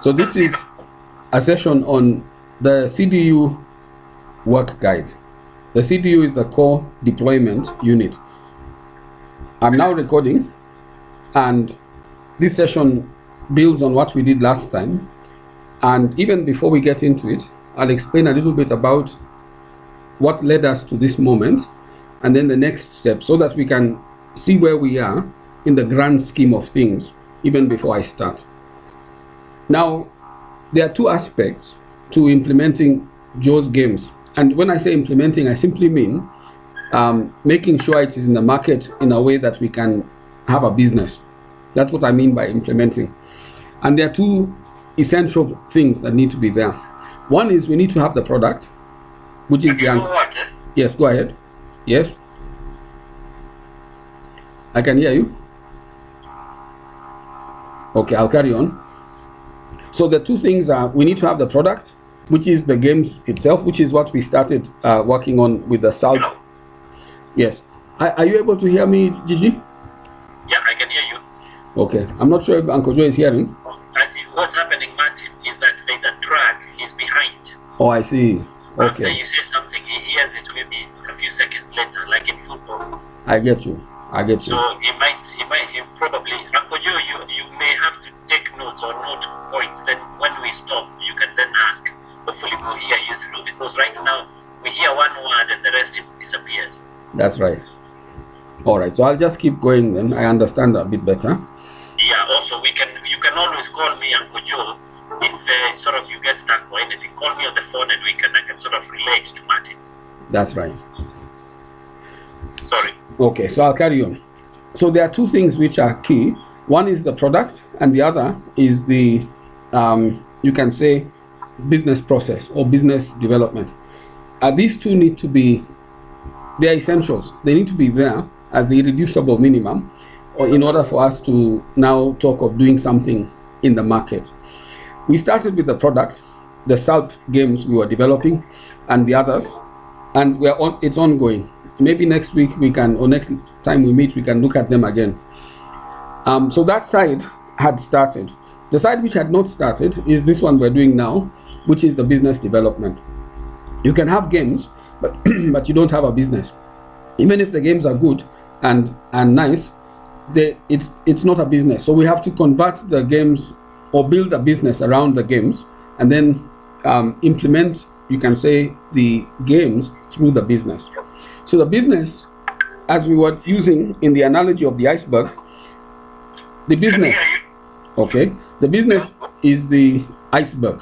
So this is a session on the CDU work guide. The CDU is the core deployment unit. I'm now recording, and this session builds on what we did last time. And even before we get into it, I'll explain a little bit about what led us to this moment and then the next step, so that we can see where we are in the grand scheme of things even before I start. Now, there are two aspects to implementing Joe's games. And when I say implementing, I simply mean making sure it is in the market in a way that we can have a business. That's what I mean by implementing. And there are two essential things that need to be there. One is we need to have the product, which is Yes, go ahead. Yes, I can hear you. Okay, I'll carry on. So the two things are, we need to have the product, which is the games itself, which is what we started working on with the South. Yes. Are you able to hear me, Gigi? Yeah, I can hear you. Okay. I'm not sure if Uncle Joe is hearing. What's happening, Martin, is that there's a drag. He's behind. Oh, I see. Okay. After you say something, he hears it maybe a few seconds later, like in football. I get you. I get you. So he probably, Uncle Joe, you may have to take notes or note points. Then when we stop, you can then ask. Hopefully we'll hear you through, because right now we hear one word and the rest disappears. That's right. All right. So I'll just keep going then. I understand a bit better. Yeah. Also, you can always call me Uncle Joe if sort of you get stuck or anything. Call me on the phone and I can sort of relate to Martin. That's right. Sorry. Okay, so I'll carry on. So there are two things which are key. One is the product, and the other is the, you can say, business process or business development. These two need to be, they're essentials. They need to be there as the irreducible minimum, or in order for us to now talk of doing something in the market. We started with the product, the SALP games we were developing, and the others, and it's ongoing. Maybe next week we can, or next time we meet, we can look at them again. So that side had started. The side which had not started is this one we're doing now, which is the business development. You can have games, but but you don't have a business. Even if the games are good and nice, it's not a business. So we have to convert the games or build a business around the games, and then implement, you can say, the games through the business. So the business, as we were using in the analogy of the iceberg, the business, okay, the business is the iceberg,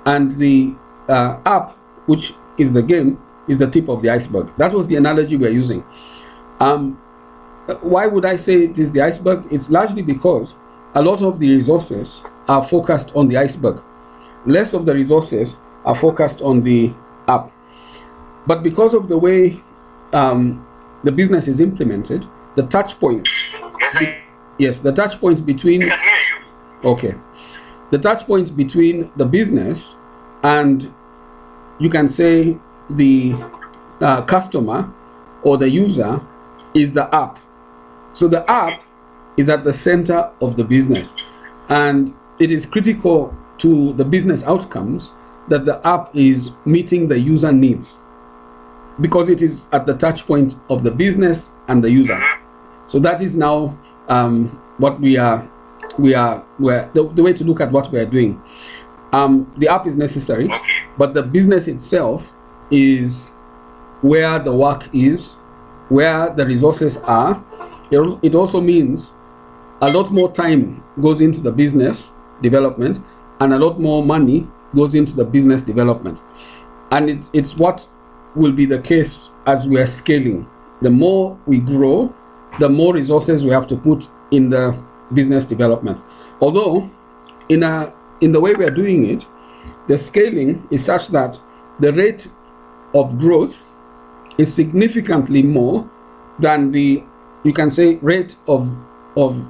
and the app, which is the game, is the tip of the iceberg. That was the analogy we're using. Why would I say it is the iceberg? It's largely because a lot of the resources are focused on the iceberg. Less of the resources are focused on the app. But because of the way the business is implemented, the touch point. Yes, the touch point between. I can hear you. Okay, the touch point between the business and, you can say, the customer or the user is the app. So the app is at the center of the business, and it is critical to the business outcomes that the app is meeting the user needs, because it is at the touch point of the business and the user. So that is now what the way to look at what we are doing. The app is necessary, but the business itself is where the work is, where the resources are. It also means a lot more time goes into the business development, and a lot more money goes into the business development. And it's what will be the case as we are scaling. The more we grow, the more resources we have to put in the business development. Although in the way we are doing it, the scaling is such that the rate of growth is significantly more than the, you can say, rate of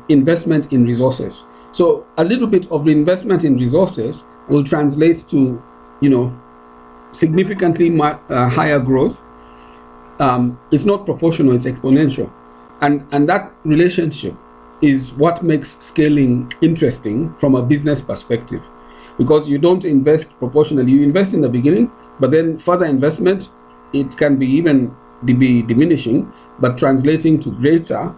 investment in resources. So a little bit of investment in resources will translate to, significantly higher growth. It's not proportional, it's exponential. And that relationship is what makes scaling interesting from a business perspective. because you don't invest proportionally. You invest in the beginning, but then further investment, it can be even be diminishing, but translating to greater,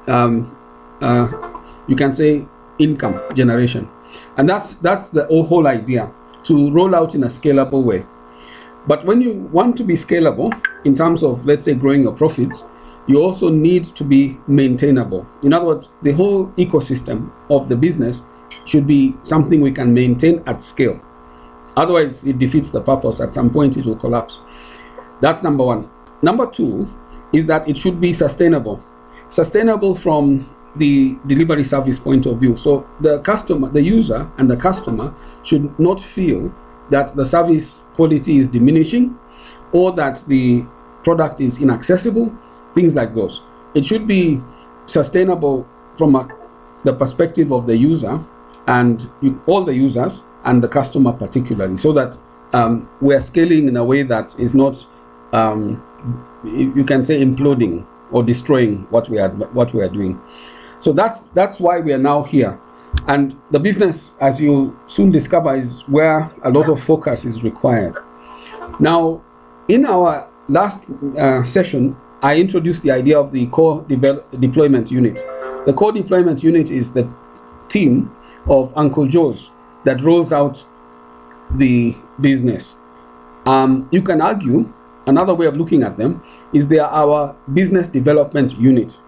you can say, income generation. And that's the whole idea, to roll out in a scalable way. But when you want to be scalable in terms of, let's say, growing your profits, you also need to be maintainable. In other words, the whole ecosystem of the business should be something we can maintain at scale. Otherwise, it defeats the purpose. At some point, it will collapse. That's number one. Number two is that it should be sustainable. Sustainable from the delivery service point of view. So the customer, the user and the customer should not feel that the service quality is diminishing or that the product is inaccessible, things like those. It should be sustainable from the perspective of the user and all the users and the customer particularly, so that we are scaling in a way that is not, you can say, imploding or destroying what we are doing. So that's why we are now here. And the business, as you soon discover, is where a lot of focus is required. Now, in our last session, I introduced the idea of the core deployment unit. The core deployment unit is the team of Uncle Joe's that rolls out the business. You can argue, another way of looking at them is they are our business development unit.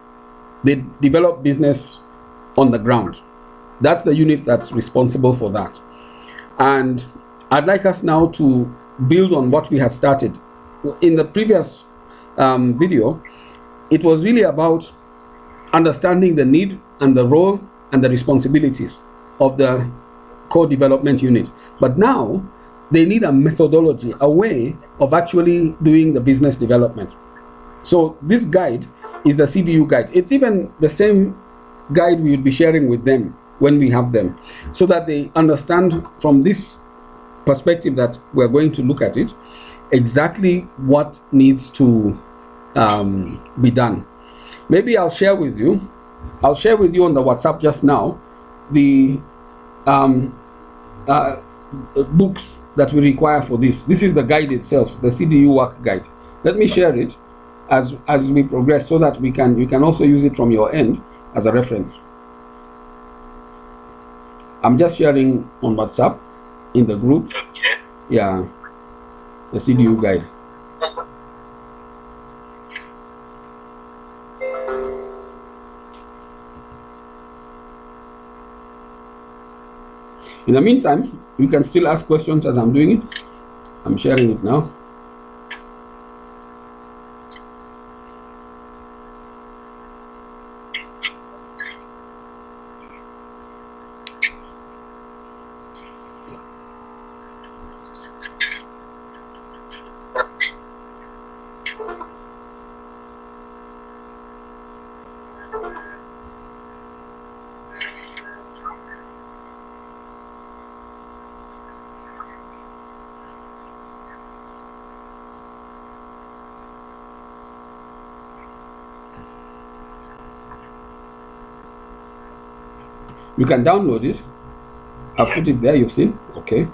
They develop business on the ground. That's the unit that's responsible for that. And I'd like us now to build on what we had started. In the previous video, it was really about understanding the need and the role and the responsibilities of the core development unit. But now they need a methodology, a way of actually doing the business development. So this guide is the CDU guide. It's even the same guide we will be sharing with them when we have them, so that they understand from this perspective that we're going to look at it, exactly what needs to be done. Maybe I'll share with you on the WhatsApp just now the books that we require for this. This is the guide itself, the CDU work guide. Let me share it as we progress, so that you can also use it from your end as a reference. I'm just sharing on WhatsApp in the group. Okay. Yeah, the CDU guide. In the meantime, you can still ask questions as I'm doing it. I'm sharing it now. You can download it. I'll put it there, you've seen. Okay.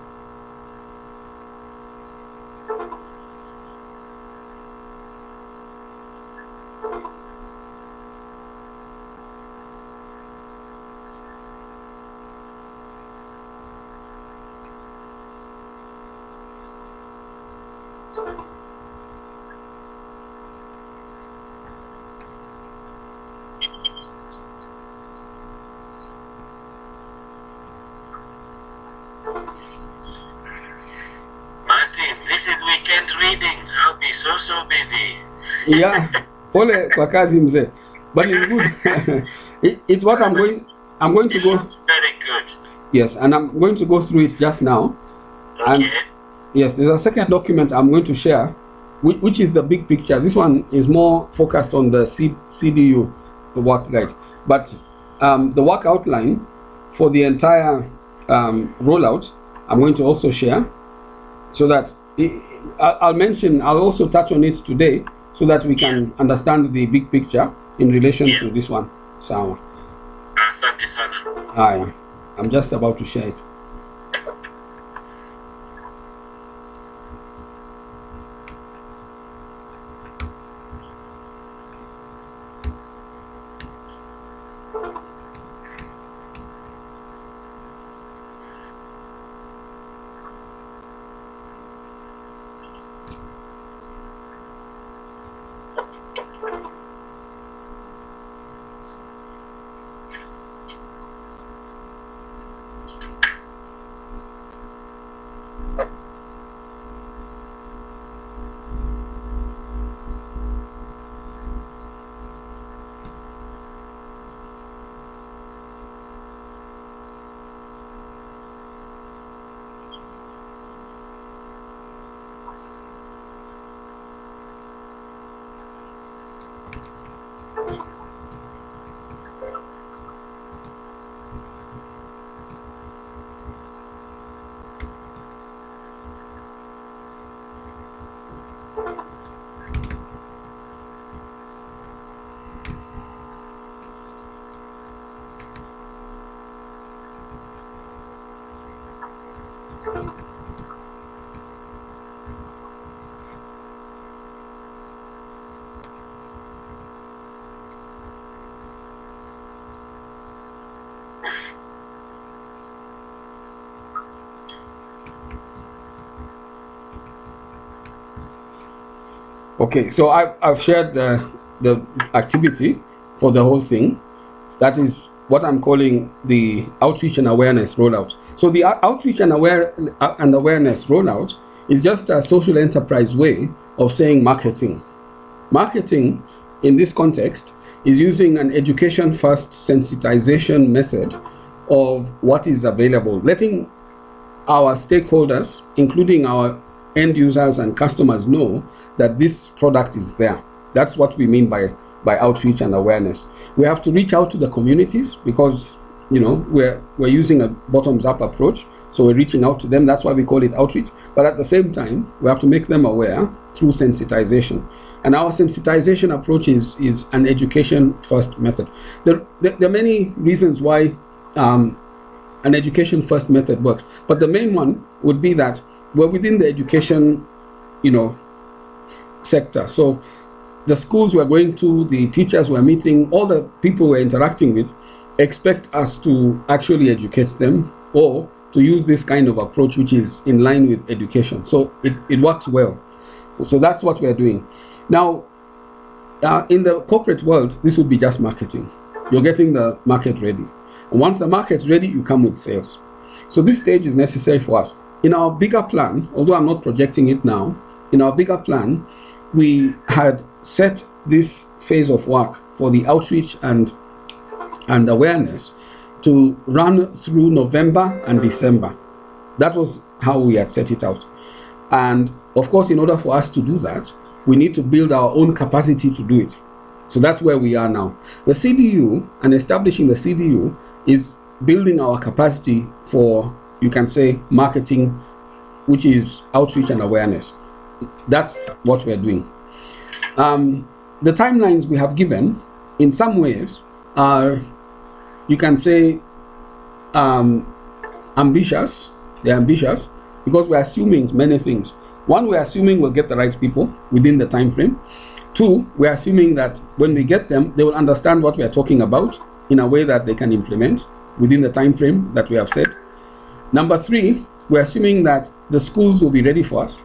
So busy. Yeah, pole kwa kazi mzee, but it's good. It's what I'm going to go. Very good. Yes, and I'm going to go through it just now. Okay. And yes, there's a second document I'm going to share, which is the big picture. This one is more focused on the CDU, the work guide. But the work outline for the entire rollout, I'm going to also share, so that I'll also touch on it today, so that we can understand the big picture in relation to this one. So, Asante sana. hi, I'm just about to share it. Okay, so I've shared the activity for the whole thing. That is what I'm calling the outreach and awareness rollout. So the outreach and awareness rollout is just a social enterprise way of saying marketing. Marketing in this context is using an education first sensitization method of what is available, letting our stakeholders, including our end users and customers, know that this product is there. That's what we mean by outreach and awareness. We have to reach out to the communities because, you know, we're using a bottoms up approach, so we're reaching out to them. That's why we call it outreach. But at the same time, we have to make them aware through sensitization. And our sensitization approach is an education first method. There are many reasons why an education first method works, but the main one would be that we're within the education, you know, sector. So the schools we're going to, the teachers we're meeting, all the people we're interacting with expect us to actually educate them or to use this kind of approach which is in line with education. So it works well. So that's what we're doing. Now, in the corporate world, this would be just marketing. You're getting the market ready. And once the market's ready, you come with sales. So this stage is necessary for us. In our bigger plan, although I'm not projecting it now, in our bigger plan, we had set this phase of work for the outreach and awareness to run through November and December. That was how we had set it out. And of course, in order for us to do that, we need to build our own capacity to do it. So that's where we are now. The CDU and establishing the CDU is building our capacity for, you can say, marketing, which is outreach and awareness. That's what we're doing. The timelines we have given, in some ways, are, you can say, ambitious. They're ambitious because we're assuming many things. One, we're assuming we'll get the right people within the time frame. Two, we're assuming that when we get them, they will understand what we are talking about in a way that they can implement within the time frame that we have set. Number three, we're assuming that the schools will be ready for us.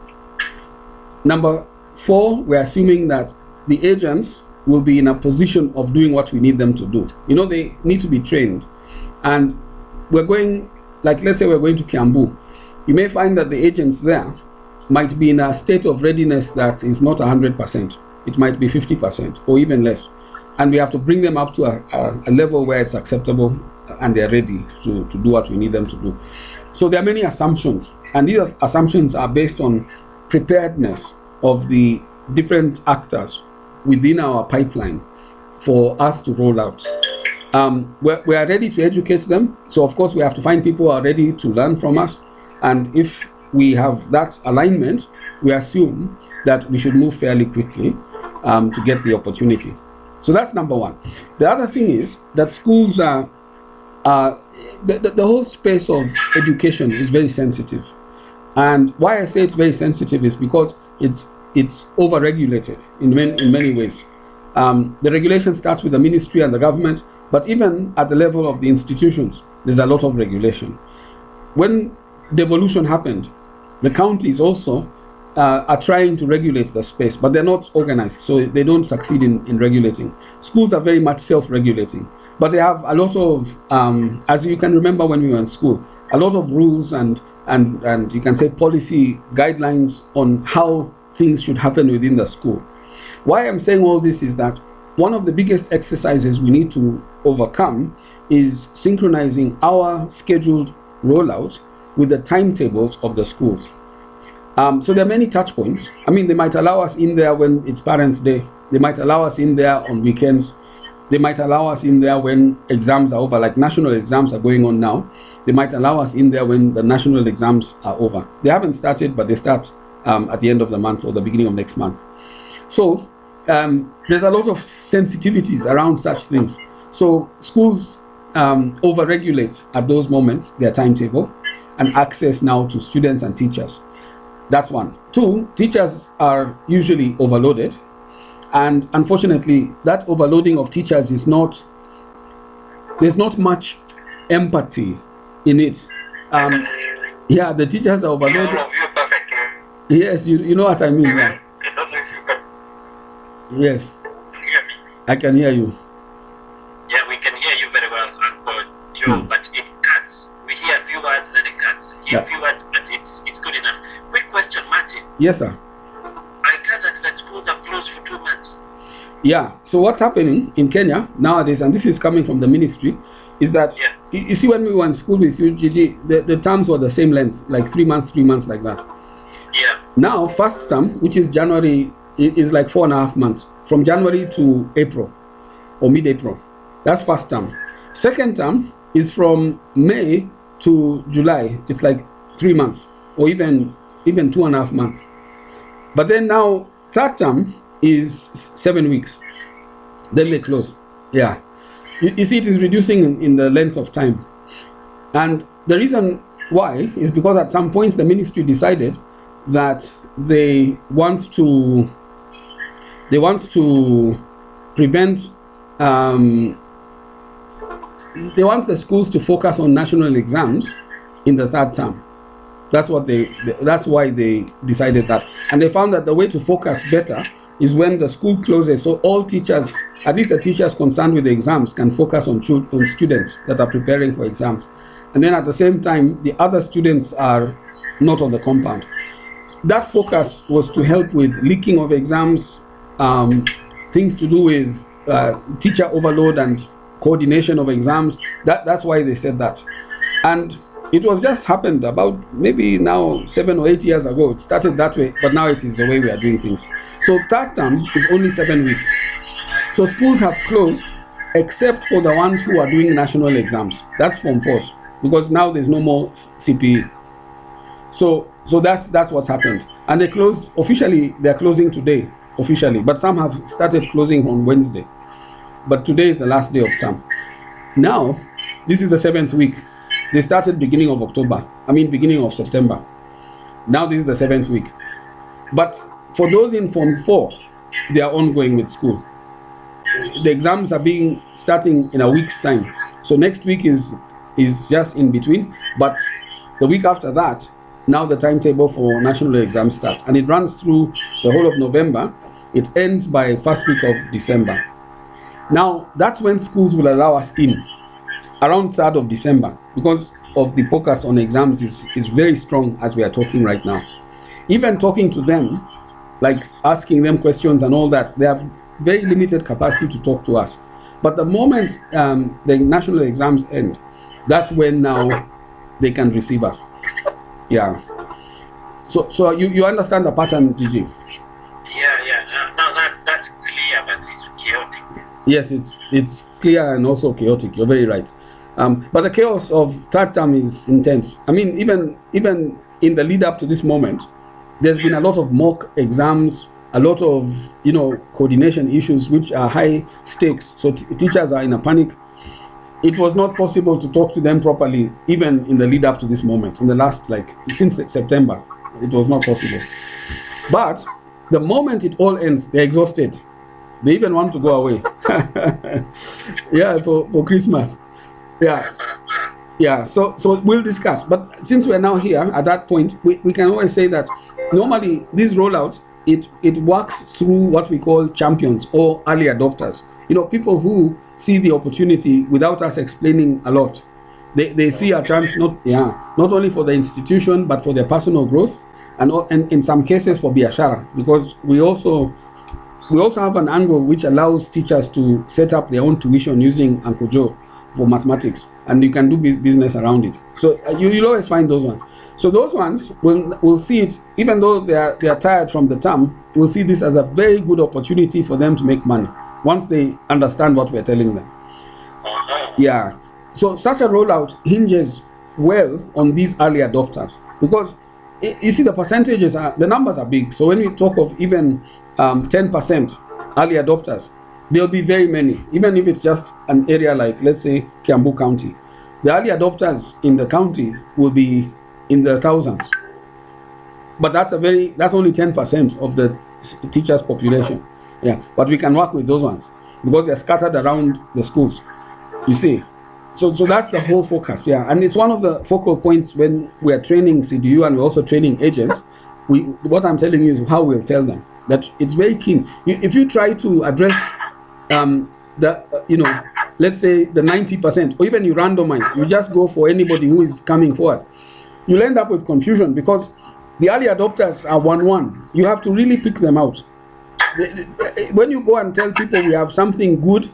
Number four, we're assuming that the agents will be in a position of doing what we need them to do. You know, they need to be trained. And we're going, like, let's say we're going to Kiambu. You may find that the agents there might be in a state of readiness that is not 100%. It might be 50% or even less. And we have to bring them up to a level where it's acceptable and they're ready to do what we need them to do. So there are many assumptions. And these assumptions are based on preparedness of the different actors within our pipeline for us to roll out. We are ready to educate them. So of course we have to find people who are ready to learn from us. And if we have that alignment, we assume that we should move fairly quickly to get the opportunity. So that's number one. The other thing is that schools are, the whole space of education is very sensitive. And why I say it's very sensitive is because it's over-regulated in many ways. The regulation starts with the ministry and the government, but even at the level of the institutions, there's a lot of regulation. When devolution happened, the counties also are trying to regulate the space, but they're not organized, so they don't succeed in regulating. Schools are very much self-regulating, but they have a lot of, as you can remember when we were in school, a lot of rules and you can say policy guidelines on how things should happen within the school. Why I'm saying all this is that one of the biggest exercises we need to overcome is synchronizing our scheduled rollout with the timetables of the schools. So there are many touch points. I mean, they might allow us in there when it's Parents' Day. They might allow us in there on weekends. They might allow us in there when exams are over, like national exams are going on now. They might allow us in there when the national exams are over. They haven't started, but they start at the end of the month or the beginning of next month. So there's a lot of sensitivities around such things. So schools over-regulate at those moments their timetable. and access now to students and teachers. That's one. Two, teachers are usually overloaded. And unfortunately, that overloading of teachers is not, there's not much empathy in it. Yeah, the teachers are overloaded. All of you perfectly. Yes, you know what I mean. Yeah. I don't know if you can Yes, hear me. I can hear you. Yeah, we can hear you very well, Uncle Joe, but it cuts. We hear a few words, then it cuts. Hear a few words, but it's good enough. Quick question, Martin. Yes, sir. I gathered that schools have closed for 2 months. Yeah, so what's happening in Kenya nowadays, and this is coming from the ministry, is that you see, when we were in school with you, Gigi, the terms were the same length, like 3 months, 3 months, like that. Yeah. Now, first term, which is January, is like 4.5 months, from January to April or mid-April. That's first term. Second term is from May to July. It's like 3 months, or even 2.5 months. But then now, third term is 7 weeks. Then they close. Yeah. You see, it is reducing in the length of time. And the reason why is because at some points the ministry decided that they want to prevent, they want the schools to focus on national exams in the third term. That's why they decided that. And they found that the way to focus better is when the school closes, so all teachers, at least the teachers concerned with the exams, can focus on students that are preparing for exams. And then at the same time, the other students are not on the compound. That focus was to help with leaking of exams, things to do with teacher overload and coordination of exams. That's why they said that. And it was just happened about maybe now 7 or 8 years ago. It started that way, but now it is the way we are doing things. So third term is only 7 weeks. So schools have closed except for the ones who are doing national exams. That's Form 4s, because now there's no more CPE. So that's what's happened. And they closed officially. They're closing today officially, but some have started closing on Wednesday. But today is the last day of term. Now, this is the 7th week. They started beginning of September. Now this is the 7th week. But for those in Form 4, they are ongoing with school. The exams are starting in a week's time. So next week is just in between. But the week after that, now the timetable for national exam starts. And it runs through the whole of November. It ends by first week of December. Now, that's when schools will allow us in, around 3rd of December, because of the focus on exams is very strong as we are talking right now. Even talking to them, like asking them questions and all that, they have very limited capacity to talk to us. But the moment the national exams end, that's when now they can receive us. Yeah. So you understand the pattern, Gigi? Yeah. Now that's clear, but it's chaotic. Yes, it's clear and also chaotic. You're very right. But the chaos of third term is intense. I mean, even in the lead up to this moment, there's been a lot of mock exams, a lot of coordination issues which are high stakes. So teachers are in a panic. It was not possible to talk to them properly, even in the lead up to this moment. In the last, since September, it was not possible. But the moment it all ends, they're exhausted. They even want to go away. Yeah, for Christmas. Yeah. So we'll discuss. But since we're now here at that point, we can always say that normally these rollouts, it works through what we call champions or early adopters. People who see the opportunity without us explaining a lot. They see a chance not only for the institution but for their personal growth, and in some cases for biashara, because we also have an angle which allows teachers to set up their own tuition using Uncle Joe for mathematics, and you can do business around it. So you'll always find those ones. So those ones will see it, even though they are tired from the term, will see this as a very good opportunity for them to make money once they understand what we're telling them. Yeah. So such a rollout hinges well on these early adopters, because you see the numbers are big. So when we talk of even 10% early adopters, there'll be very many, even if it's just an area like, let's say, Kiambu County. The early adopters in the county will be in the thousands. But that's only 10% of the teachers' population. Yeah, but we can work with those ones because they're scattered around the schools. You see, so that's the whole focus. Yeah, and it's one of the focal points when we are training CDU and we're also training agents. What I'm telling you is how we'll tell them that it's very keen. If you try to address let's say the 90%, or even you randomize, you just go for anybody who is coming forward, you'll end up with confusion because the early adopters are 1-1. You have to really pick them out. When you go and tell people we have something good,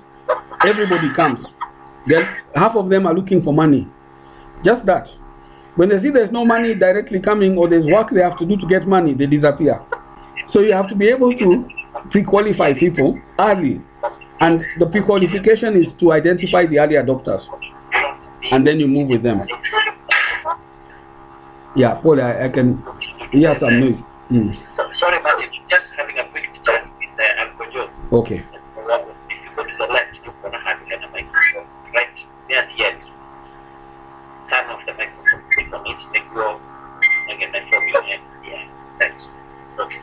everybody comes. Then half of them are looking for money. Just that. When they see there's no money directly coming or there's work they have to do to get money, they disappear. So you have to be able to pre-qualify people early. And the pre-qualification is to identify the early adopters. And then you move with them. Yeah, Paul, I can hear some noise. So, sorry, Martin, just having a quick chat with Uncle Joe. Okay. If you go to the left, you're going to have a microphone right near the end. Turn off the microphone, click on it, then go again from your end. Yeah, thanks. Okay.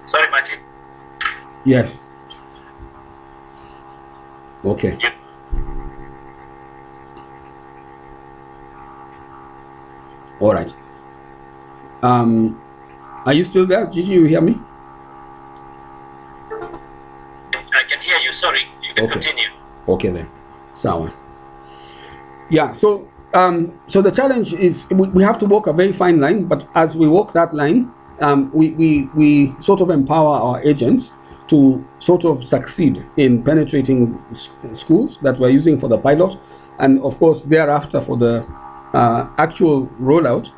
Sorry, Martin. Yes. Okay. Yep. All right. Are you still there? Gigi, you hear me? I can hear you. Sorry, you can continue. Okay then. Sawa. Yeah. So the challenge is we have to walk a very fine line, but as we walk that line, we sort of empower our agents to sort of succeed in penetrating schools that we're using for the pilot, and of course thereafter for the actual rollout,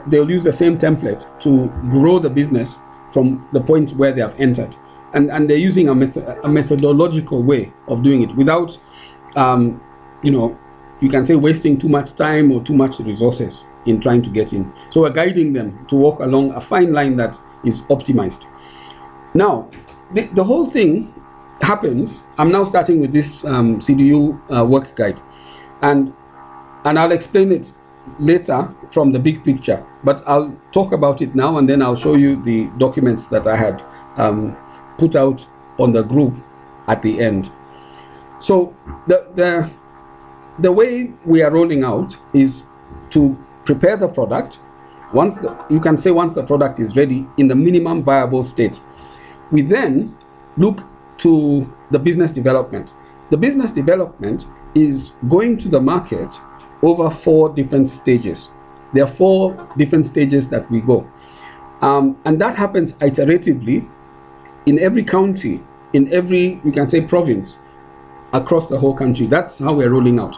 they'll use the same template to grow the business from the point where they have entered, and they're using a methodological way of doing it without, you can say wasting too much time or too much resources in trying to get in. So we're guiding them to walk along a fine line that is optimized. Now, the whole thing happens. I'm now starting with this CDU work guide, and I'll explain it later from the big picture, but I'll talk about it now and then I'll show you the documents that I had put out on the group at the end. So the way we are rolling out is to prepare the product. Once the product is ready in the minimum viable state, we then look to the business development. The business development is going to the market over 4 different stages. There are 4 different stages that we go. And that happens iteratively in every county, in every, you can say, province across the whole country. That's how we're rolling out.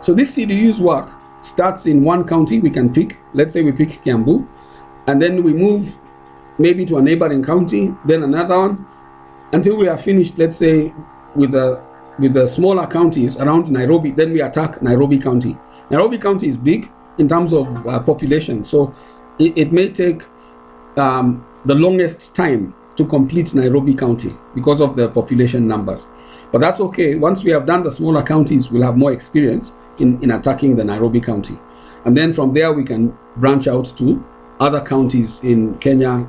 So this CDU's work starts in one county we can pick. Let's say we pick Kiambu, and then we move maybe to a neighboring county, then another one, until we are finished, let's say, with the smaller counties around Nairobi. Then we attack Nairobi County. Nairobi County is big in terms of population, so it may take the longest time to complete Nairobi County because of the population numbers. But that's okay. Once we have done the smaller counties, we'll have more experience in attacking the Nairobi County. And then from there, we can branch out to other counties in Kenya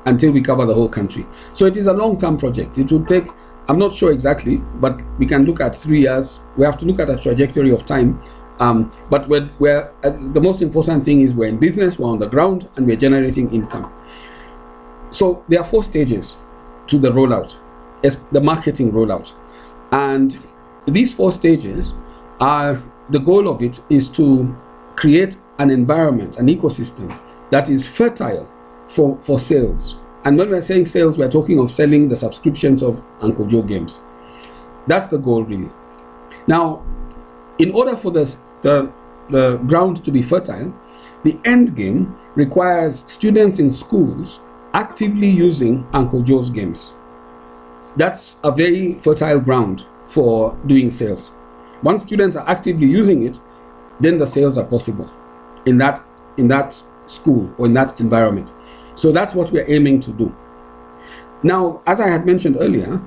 until we cover the whole country. So it is a long-term project. It will take, I'm not sure exactly, but we can look at 3 years. We have to look at a trajectory of time. But the most important thing is we're in business, we're on the ground, and we're generating income. So there are 4 stages to the rollout, the marketing rollout. And these 4 stages are, the goal of it is to create an environment, an ecosystem that is fertile for sales. And when we're saying sales, we're talking of selling the subscriptions of Uncle Joe games. That's the goal, really. Now, in order for the ground to be fertile, the end game requires students in schools actively using Uncle Joe's games. That's a very fertile ground for doing sales. Once students are actively using it, then the sales are possible in that school or in that environment. So that's what we're aiming to do. Now, as I had mentioned earlier,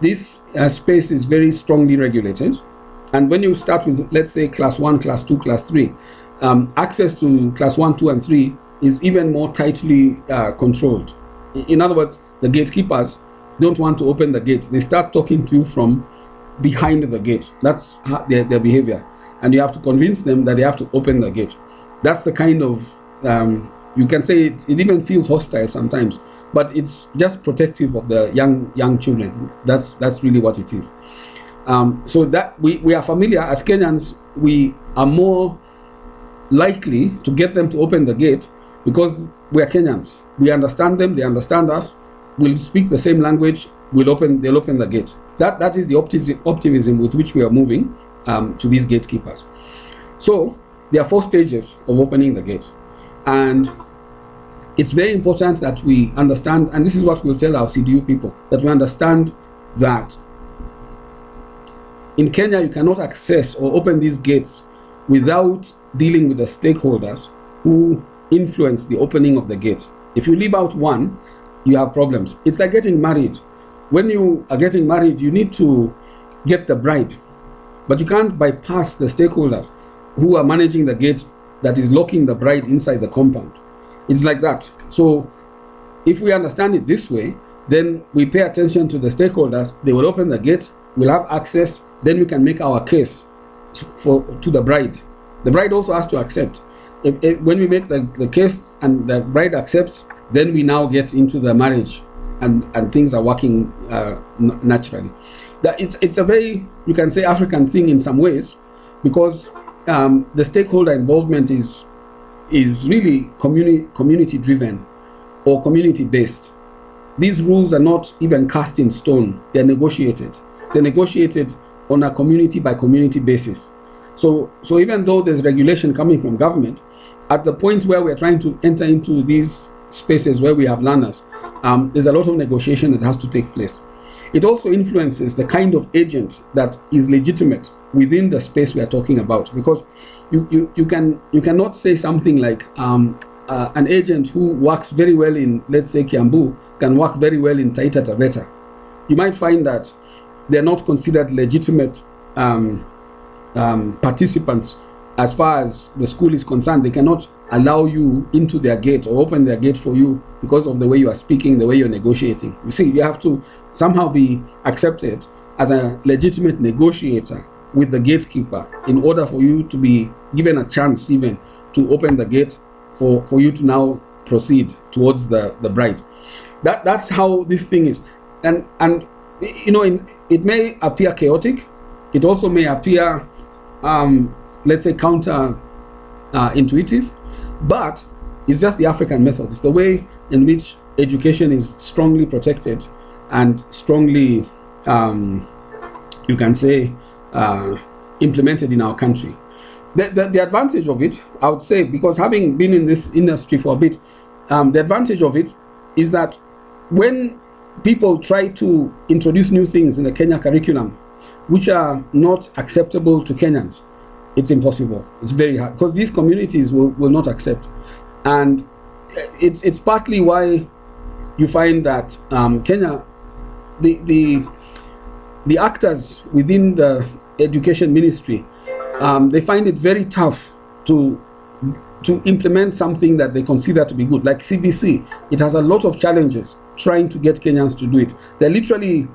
this space is very strongly regulated, And when you start with, let's say, class 1, class 2, class 3, access to class 1, 2, and 3 is even more tightly controlled. In other words, the gatekeepers don't want to open the gate. They start talking to you from behind the gate. That's their behavior. And you have to convince them that they have to open the gate. That's the kind of, you can say it even feels hostile sometimes, but it's just protective of the young children. That's really what it is. So that we are familiar as Kenyans, we are more likely to get them to open the gate because we are Kenyans. We understand them, they understand us. We'll speak the same language. They'll open the gate. That is the optimism with which we are moving to these gatekeepers. So there are 4 stages of opening the gate, and it's very important that we understand, and this is what we'll tell our CDU people, that we understand that in Kenya you cannot access or open these gates without dealing with the stakeholders who influence the opening of the gate. If you leave out one, you have problems. It's like getting married. When you are getting married, you need to get the bride, but you can't bypass the stakeholders who are managing the gate that is locking the bride inside the compound. It's like that. So if we understand it this way, then we pay attention to the stakeholders. They will open the gate, we'll have access, then we can make our case to the bride. The bride also has to accept. When we make the case and the bride accepts, then we now get into the marriage, and things are working naturally. It's a very, you can say, African thing in some ways, because the stakeholder involvement is really community driven or community based. These rules are not even cast in stone. They're negotiated. They're negotiated on a community by community basis. So even though there's regulation coming from government, at the point where we're trying to enter into these spaces where we have learners, there's a lot of negotiation that has to take place. It also influences the kind of agent that is legitimate within the space we are talking about, because you cannot say something like an agent who works very well in, let's say, Kiambu can work very well in Taita Taveta. You might find that they're not considered legitimate participants as far as the school is concerned. They cannot allow you into their gate or open their gate for you because of the way you are speaking, the way you're negotiating. You see, you have to somehow be accepted as a legitimate negotiator with the gatekeeper in order for you to be given a chance even to open the gate for you to now proceed towards the bride. That's how this thing is. And you know, it may appear chaotic. It also may appear let's say counter intuitive, but it's just the African method. It's the way in which education is strongly protected and strongly you can say implemented in our country. The advantage of it, I would say, because having been in this industry for a bit, the advantage of it is that when people try to introduce new things in the Kenya curriculum which are not acceptable to Kenyans, it's impossible. It's very hard because these communities will not accept. And it's partly why you find that Kenya, the actors within the education ministry, they find it very tough to implement something that they consider to be good. Like CBC, it has a lot of challenges trying to get Kenyans to do it. They're literally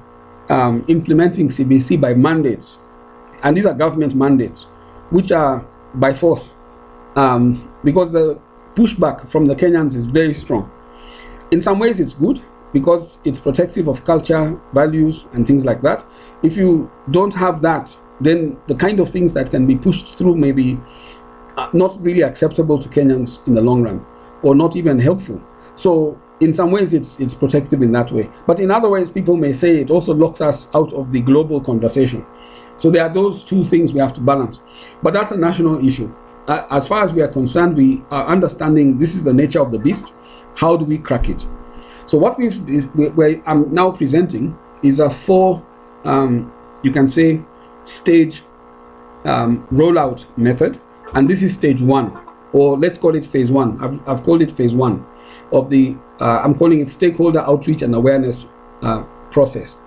implementing CBC by mandates, and these are government mandates, which are by force, because the pushback from the Kenyans is very strong. In some ways it's good because it's protective of culture, values, and things like that. If you don't have that, then the kind of things that can be pushed through may be not really acceptable to Kenyans in the long run, or not even helpful. So in some ways it's protective in that way. But in other ways, people may say it also locks us out of the global conversation. So there are those two things we have to balance. But that's a national issue. As far as we are concerned, we are understanding this is the nature of the beast. How do we crack it? So what I'm now presenting is a 4, you can say, stage rollout method. And this is stage 1, or let's call it phase 1. I've called it phase 1 of the, I'm calling it stakeholder outreach and awareness process.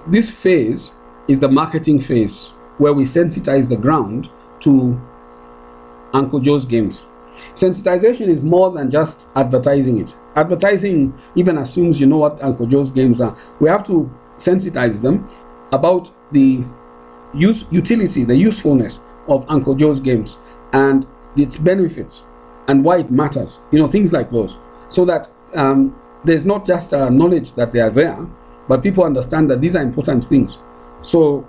This phase is the marketing phase where we sensitize the ground to Uncle Joe's games. Sensitization is more than just advertising it. Advertising even assumes you know what Uncle Joe's games are. We have to sensitize them about the utility, the usefulness of Uncle Joe's games and its benefits and why it matters. Things like those. So that there's not just knowledge that they are there, but people understand that these are important things. So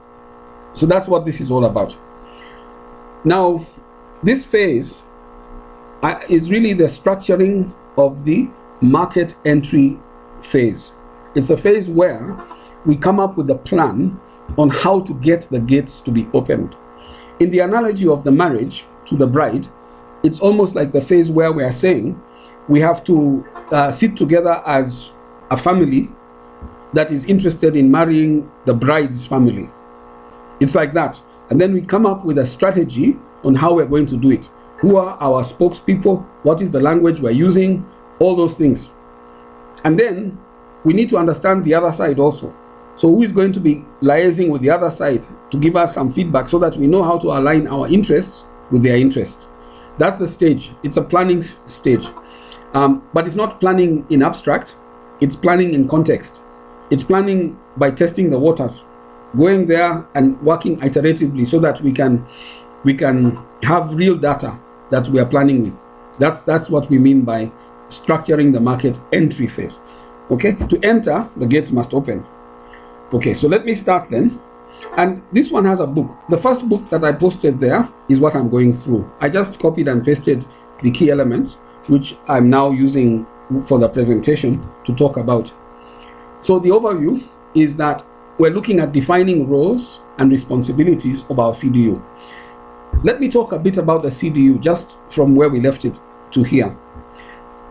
that's what this is all about. Now, this phase is really the structuring of the market entry phase. It's a phase where we come up with a plan on how to get the gates to be opened. In the analogy of the marriage to the bride, it's almost like the phase where we are saying we have to sit together as a family that is interested in marrying the bride's family. It's like that. And then we come up with a strategy on how we're going to do it. Who are our spokespeople? What is the language we're using? All those things. And then we need to understand the other side also. So who is going to be liaising with the other side to give us some feedback so that we know how to align our interests with their interests? That's the stage. It's a planning stage. But it's not planning in abstract. It's planning in context. It's planning by testing the waters, going there and working iteratively so that we can have real data that we are planning with. That's what we mean by structuring the market entry phase. Okay, to enter, the gates must open. Okay, so let me start then. And this one has a book. The first book that I posted there is what I'm going through. I just copied and pasted the key elements, which I'm now using for the presentation to talk about. So the overview is that we're looking at defining roles and responsibilities of our CDU. Let me talk a bit about the CDU just from where we left it to here.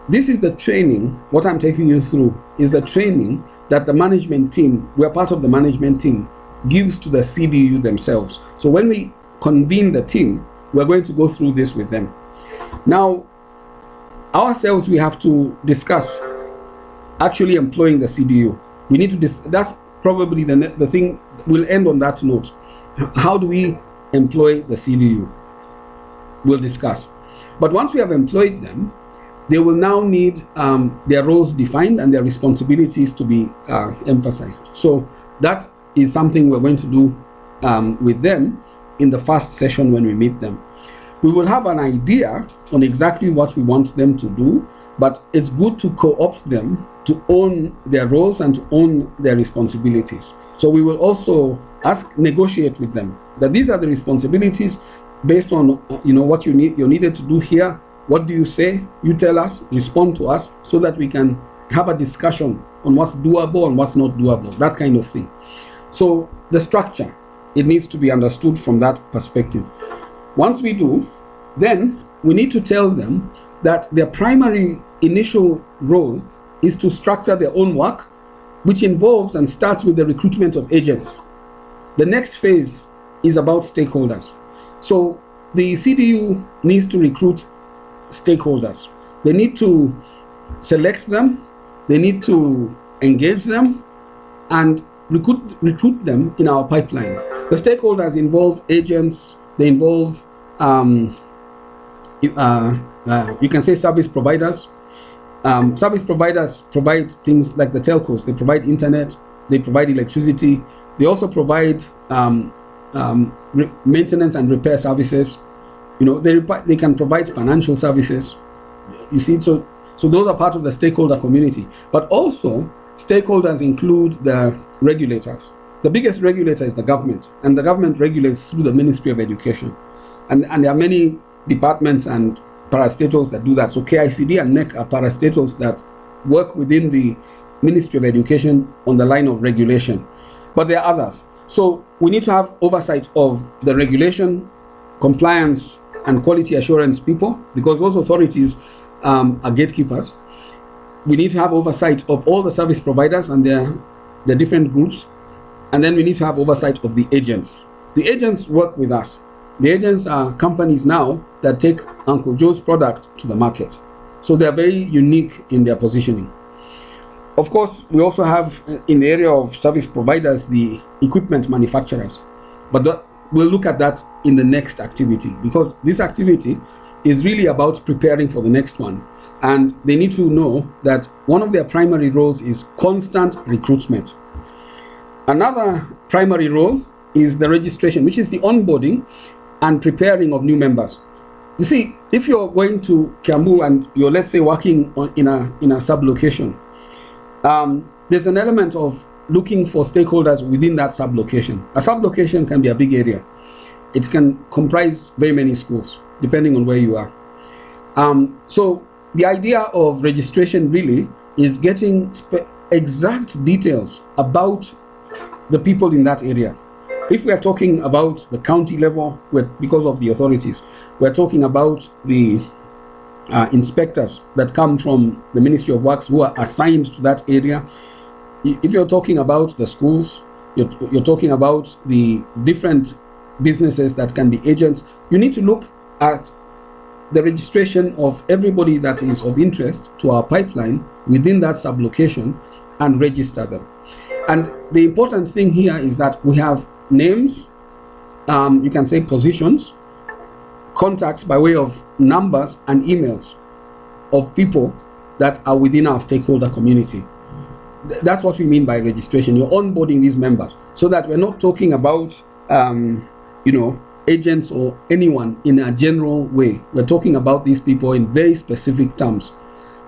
This is the training. What I'm taking you through is the training that the management team, we're part of the management team, gives to the CDU themselves. So when we convene the team, we're going to go through this with them. Now, ourselves, we have to discuss actually employing the CDU. We need to that's probably the thing. We'll end on that note. How do we employ the CDU? We'll discuss. But once we have employed them, they will now need their roles defined and their responsibilities to be emphasized. So that is something we're going to do with them in the first session when we meet them. We will have an idea on exactly what we want them to do, but it's good to co-opt them to own their roles and to own their responsibilities. So we will also negotiate with them that these are the responsibilities based on what you're needed to do here. What do you say? You tell us, respond to us, so that we can have a discussion on what's doable and what's not doable, that kind of thing. So the structure, it needs to be understood from that perspective. Once we do, then we need to tell them that their primary initial role is to structure their own work, which involves and starts with the recruitment of agents. The next phase is about stakeholders. So the CDU needs to recruit stakeholders. They need to select them, they need to engage them, and recruit them in our pipeline. The stakeholders involve agents, they involve you can say service providers. Service providers provide things like the telcos. They provide internet, they provide electricity, they also provide maintenance and repair services. They can provide financial services. You see, so those are part of the stakeholder community. But also, stakeholders include the regulators. The biggest regulator is the government, and the government regulates through the Ministry of Education. And there are many departments and parastatals that do that. So KICD and NEC are parastatals that work within the Ministry of Education on the line of regulation. But there are others. So we need to have oversight of the regulation, compliance, and quality assurance people, because those authorities are gatekeepers. We need to have oversight of all the service providers and their different groups. And then we need to have oversight of the agents. The agents work with us. The agents are companies now that take Uncle Joe's product to the market. So they're very unique in their positioning. Of course, we also have in the area of service providers, the equipment manufacturers. But we'll look at that in the next activity, because this activity is really about preparing for the next one. And they need to know that one of their primary roles is constant recruitment. Another primary role is the registration, which is the onboarding and preparing of new members. You see, if you're going to Kiambu and you're, let's say, working in a sub-location, there's an element of looking for stakeholders within that sub-location. A sub-location can be a big area. It can comprise very many schools, depending on where you are. So the idea of registration really is getting exact details about the people in that area. If we are talking about the county level, because of the authorities, we're talking about the inspectors that come from the Ministry of Works who are assigned to that area. If you're talking about the schools, you're talking about the different businesses that can be agents. You need to look at the registration of everybody that is of interest to our pipeline within that sub-location and register them. And the important thing here is that we have names, you can say positions, contacts by way of numbers and emails of people that are within our stakeholder community. That's what we mean by registration. You're onboarding these members, so that we're not talking about agents or anyone in a general way. We're talking about these people in very specific terms.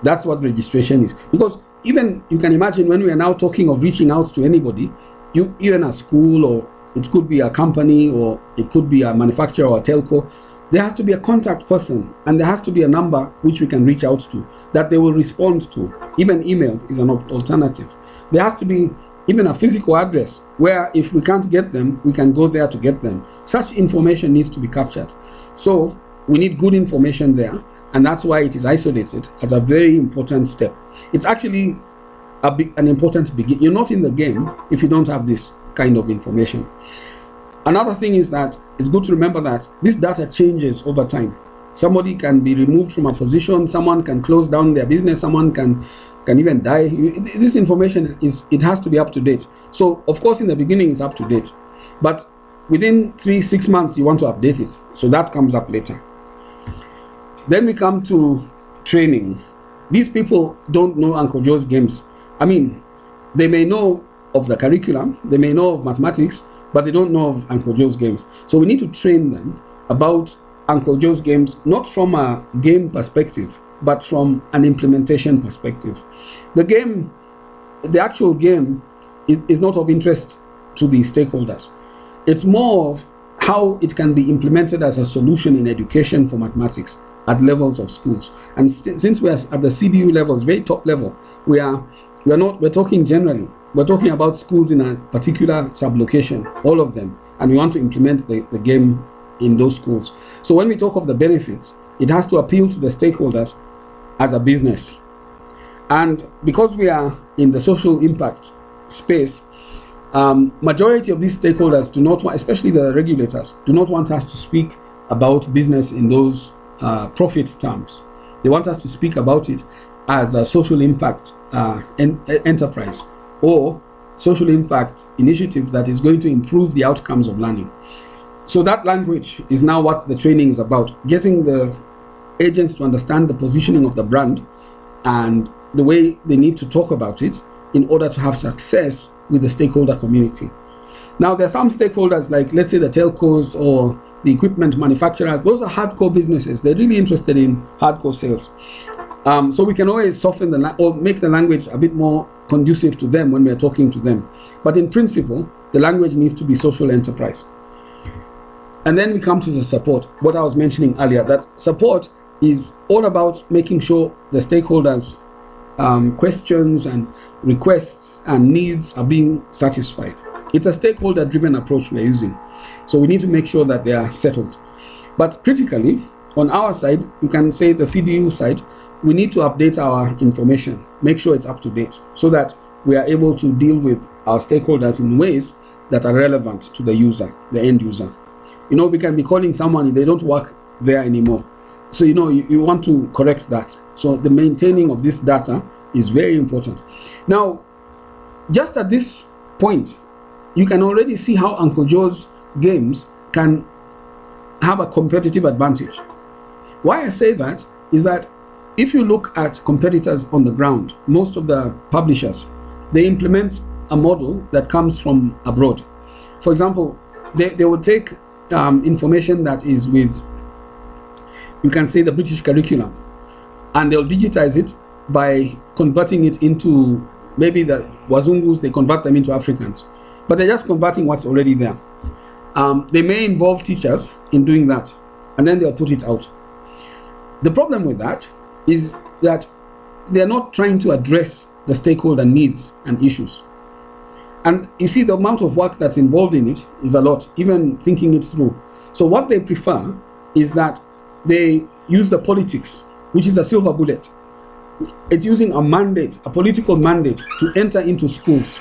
That's what registration is. Because even you can imagine, when we are now talking of reaching out to anybody, even a school, or it could be a company, or it could be a manufacturer or a telco, there has to be a contact person, and there has to be a number which we can reach out to that they will respond to. Even email is an alternative. There has to be even a physical address where if we can't get them, we can go there to get them. Such information needs to be captured. So we need good information there, and that's why it is isolated as a very important step. It's actually an important beginning. You're not in the game if you don't have this kind of information. Another thing is that it's good to remember that this data changes over time. Somebody can be removed from a position, someone can close down their business, someone can even die. This information it has to be up to date. So of course in the beginning it's up to date, but within 3-6 months you want to update it. So that comes up later. Then we come to training. These people don't know Uncle Joe's games. I mean, they may know of the curriculum, they may know of mathematics, but they don't know of Uncle Joe's games. So we need to train them about Uncle Joe's games, not from a game perspective, but from an implementation perspective. The actual game is not of interest to the stakeholders. It's more of how it can be implemented as a solution in education for mathematics at levels of schools. And since we're at the CDU levels, very top level, we're talking generally. We're talking about schools in a particular sub-location, all of them, and we want to implement the game in those schools. So when we talk of the benefits, it has to appeal to the stakeholders as a business. And because we are in the social impact space, majority of these stakeholders do not want, especially the regulators, do not want us to speak about business in those profit terms. They want us to speak about it as a social impact enterprise, or social impact initiative that is going to improve the outcomes of learning. So that language is now what the training is about, getting the agents to understand the positioning of the brand and the way they need to talk about it in order to have success with the stakeholder community. Now, there are some stakeholders, like let's say the telcos or the equipment manufacturers. Those are hardcore businesses. They're really interested in hardcore sales. So we can always soften or make the language a bit more conducive to them when we're talking to them. But in principle, the language needs to be social enterprise. And then we come to the support, what I was mentioning earlier, that support is all about making sure the stakeholders' questions and requests and needs are being satisfied. It's a stakeholder-driven approach we're using. So we need to make sure that they are settled. But critically, on our side, you can say the CDU side, we need to update our information, make sure it's up to date, so that we are able to deal with our stakeholders in ways that are relevant to the user, the end user. We can be calling someone, they don't work there anymore. So, you want to correct that. So the maintaining of this data is very important. Now, just at this point, you can already see how Uncle Joe's games can have a competitive advantage. Why I say that is that if you look at competitors on the ground, most of the publishers, they implement a model that comes from abroad. For example, they would take information that is with, you can say, the British curriculum, and they'll digitize it by converting it into, maybe the Wazungus, they convert them into Africans, but they're just converting what's already there. They may involve teachers in doing that, and then they'll put it out. The problem with that is that they're not trying to address the stakeholder needs and issues. And you see, the amount of work that's involved in it is a lot, even thinking it through. So what they prefer is that they use the politics, which is a silver bullet. It's using a mandate, a political mandate, to enter into schools.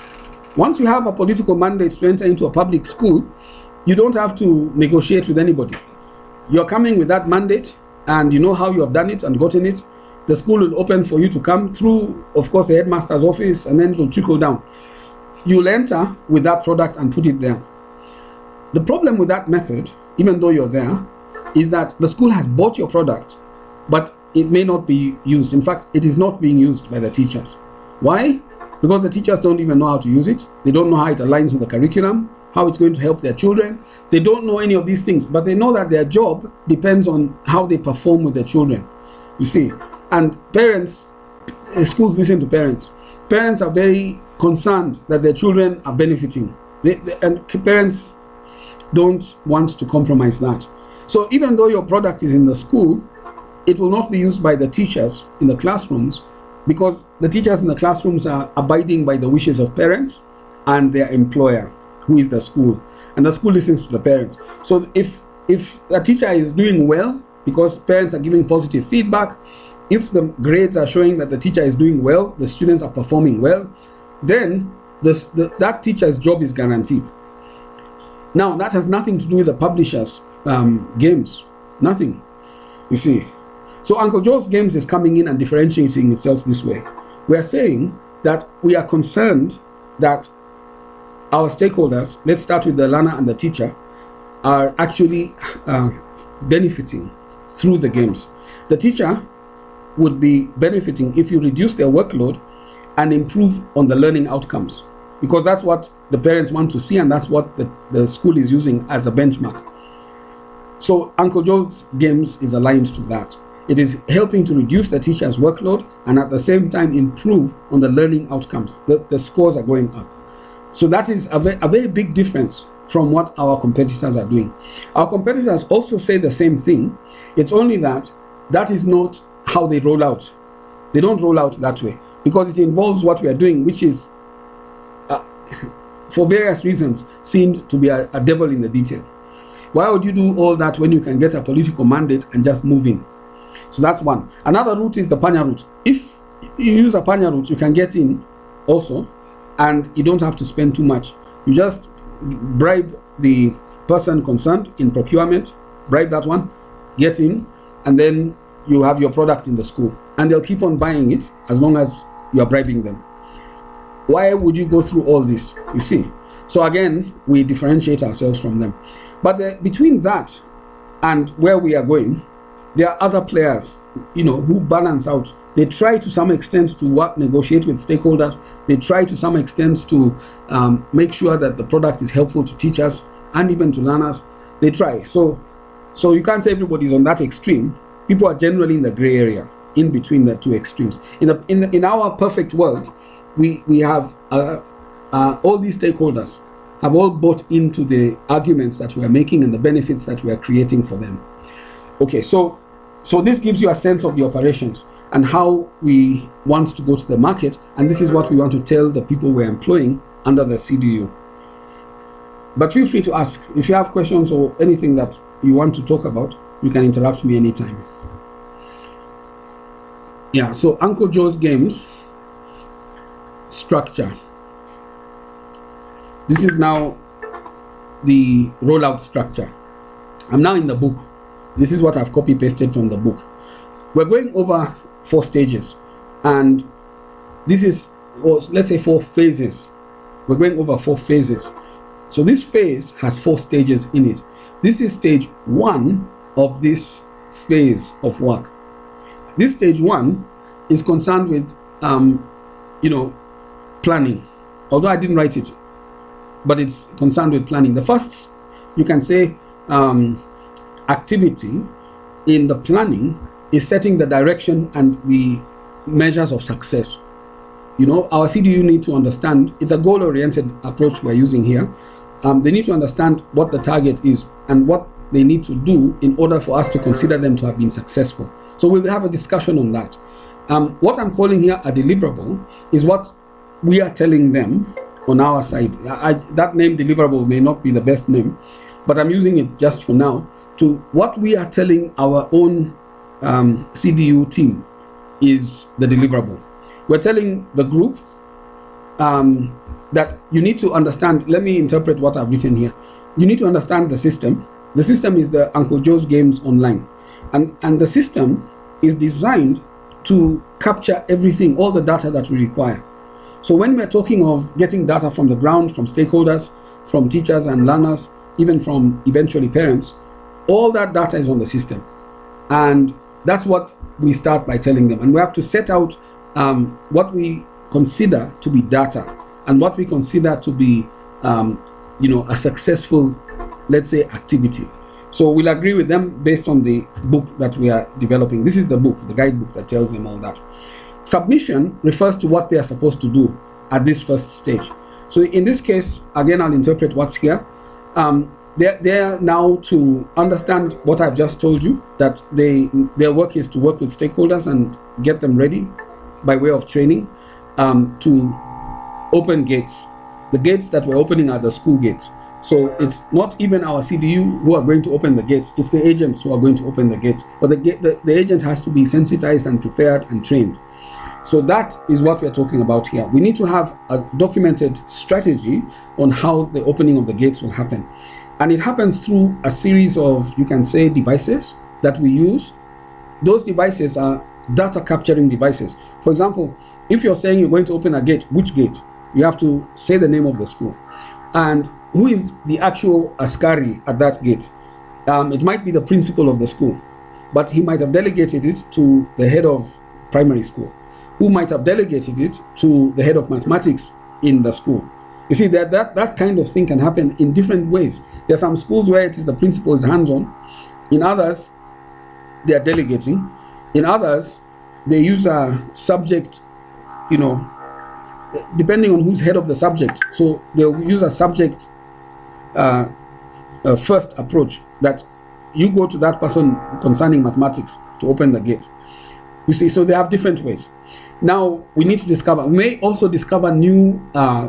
Once you have a political mandate to enter into a public school, you don't have to negotiate with anybody. You're coming with that mandate, and you know how you have done it and gotten it. The school will open for you to come through, of course, the headmaster's office, and then it will trickle down. You'll enter with that product and put it there. The problem with that method, even though you're there, is that the school has bought your product, but it may not be used. In fact, it is not being used by the teachers. Why? Because the teachers don't even know how to use it. They don't know how it aligns with the curriculum, how it's going to help their children. They don't know any of these things, but they know that their job depends on how they perform with their children. You see, and parents, schools listen to parents. Parents are very concerned that their children are benefiting. And parents don't want to compromise that. So even though your product is in the school, it will not be used by the teachers in the classrooms, because the teachers in the classrooms are abiding by the wishes of parents and their employer, who is the school. And the school listens to the parents. So if a teacher is doing well because parents are giving positive feedback, if the grades are showing that the teacher is doing well, the students are performing well, then that teacher's job is guaranteed. Now, that has nothing to do with the publishers' games. Nothing, you see. So Uncle Joe's Games is coming in and differentiating itself this way. We are saying that we are concerned that our stakeholders, let's start with the learner and the teacher, are actually benefiting through the games. The teacher would be benefiting if you reduce their workload and improve on the learning outcomes, because that's what the parents want to see, and that's what the school is using as a benchmark. So Uncle Joe's Games is aligned to that. It is helping to reduce the teacher's workload and at the same time improve on the learning outcomes. The scores are going up. So that is a very big difference from what our competitors are doing. Our competitors also say the same thing. It's only that that is not how they roll out. They don't roll out that way, because it involves what we are doing, which is, for various reasons, seemed to be a devil in the detail. Why would you do all that when you can get a political mandate and just move in? So that's one. Another route is the Panya route. If you use a Panya route, you can get in also, and you don't have to spend too much. You just bribe the person concerned in procurement, bribe that one, get in, and then you have your product in the school. And they'll keep on buying it as long as you are bribing them. Why would you go through all this? You see. So again, we differentiate ourselves from them. But between that and where we are going, there are other players, who balance out. They try to some extent to negotiate with stakeholders. They try to some extent to make sure that the product is helpful to teachers and even to learners. They try. So you can't say everybody's on that extreme. People are generally in the gray area, in between the two extremes. In our perfect world, we have all these stakeholders have all bought into the arguments that we are making and the benefits that we are creating for them. Okay, so this gives you a sense of the operations and how we want to go to the market, and this is what we want to tell the people we're employing under the CDU. But feel free to ask. If you have questions or anything that you want to talk about, you can interrupt me anytime. Yeah, so Uncle Joe's Games structure. This is now the rollout structure. I'm now in the book. This is what I've copy pasted from the book. We're going over 4 stages, and this is, or let's say 4 phases. We're going over 4 phases. So this phase has 4 stages in it. This is stage 1 of this phase of work. This stage 1 is concerned with, planning. Although I didn't write it, but it's concerned with planning. The first, you can say, activity in the planning is setting the direction and the measures of success. Our CDU need to understand, it's a goal-oriented approach we're using here. They need to understand what the target is and what they need to do in order for us to consider them to have been successful. So we'll have a discussion on that. What I'm calling here a deliverable is what we are telling them on our side. That name deliverable may not be the best name, but I'm using it just for now to what we are telling our own CDU team is the deliverable. We're telling the group that you need to understand. Let me interpret what I've written here. You need to understand the system. The system is the Uncle Joe's Games Online, and the system is designed to capture everything, all the data that we require. So when we're talking of getting data from the ground, from stakeholders, from teachers and learners, even from eventually parents, all that data is on the system. And that's what we start by telling them. And we have to set out what we consider to be data and what we consider to be, a successful, let's say, activity. So we'll agree with them based on the book that we are developing. This is the book, the guidebook that tells them all that. Submission refers to what they are supposed to do at this first stage. So in this case, again, I'll interpret what's here. They're now to understand what I've just told you, that their work is to work with stakeholders and get them ready by way of training to open gates. The gates that we're opening are the school gates. So it's not even our CDU who are going to open the gates, it's the agents who are going to open the gates. But the agent has to be sensitized and prepared and trained. So that is what we're talking about here. We need to have a documented strategy on how the opening of the gates will happen. And it happens through a series of, you can say, devices that we use. Those devices are data capturing devices. For example, if you're saying you're going to open a gate, which gate? You have to say the name of the school. And who is the actual askari at that gate? It might be the principal of the school, but he might have delegated it to the head of primary school, who might have delegated it to the head of mathematics in the school. You see, that kind of thing can happen in different ways. There are some schools where it is the principal is hands-on. In others, they are delegating. In others, they use a subject, depending on who's head of the subject. So they'll use a subject first approach, that you go to that person concerning mathematics to open the gate. You see, so they have different ways. Now we need to discover, we may also discover new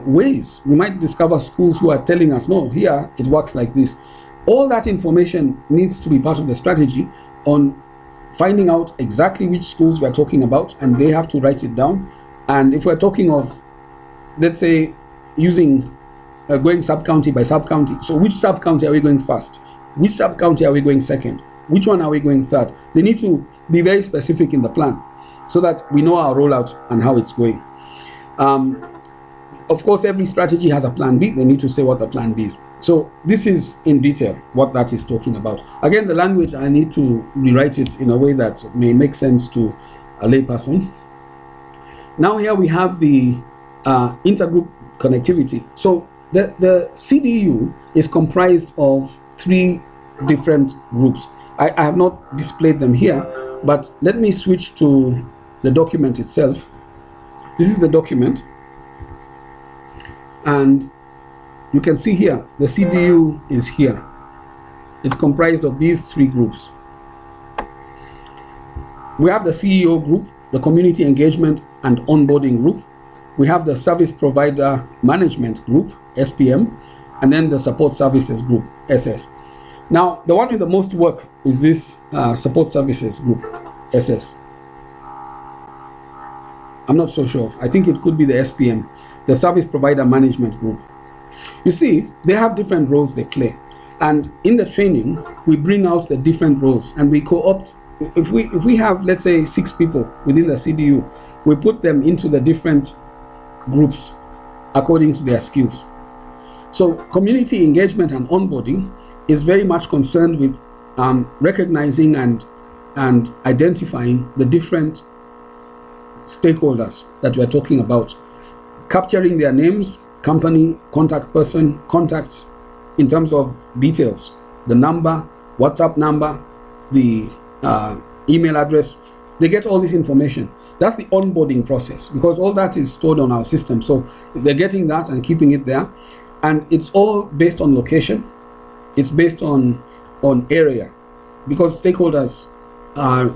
ways. We might discover schools who are telling us, no, here it works like this. All that information needs to be part of the strategy on finding out exactly which schools we're talking about, and they have to write it down. And if we're talking of, let's say, using going sub-county by sub-county, so which sub-county are we going first? Which sub-county are we going second? Which one are we going third? They need to be very specific in the plan so that we know our rollout and how it's going. Of course, every strategy has a plan B. They need to say what the plan B is. So this is in detail what that is talking about. Again, the language, I need to rewrite it in a way that may make sense to a layperson. Now here we have the intergroup connectivity. So the CDU is comprised of 3 different groups. I have not displayed them here, but let me switch to the document itself. This is the document, and you can see here the CDU is here. It's comprised of these 3 groups. We have the CEO group, the community engagement and onboarding group. We have the service provider management group, SPM, and then the support services group, SS. Now, the one with the most work is this support services group, SS. I'm not so sure. I think it could be the SPM, the service provider management group. You see, they have different roles they play. And in the training, we bring out the different roles and we co-opt. If we have, let's say, 6 people within the CDU, we put them into the different groups according to their skills. So community engagement and onboarding is very much concerned with recognizing and identifying the different stakeholders that we're talking about, capturing their names, company, contact person, contacts in terms of details, the number, WhatsApp number, the email address. They get all this information. That's the onboarding process, because all that is stored on our system. So they're getting that and keeping it there. And it's all based on location. It's based on area, because stakeholders are,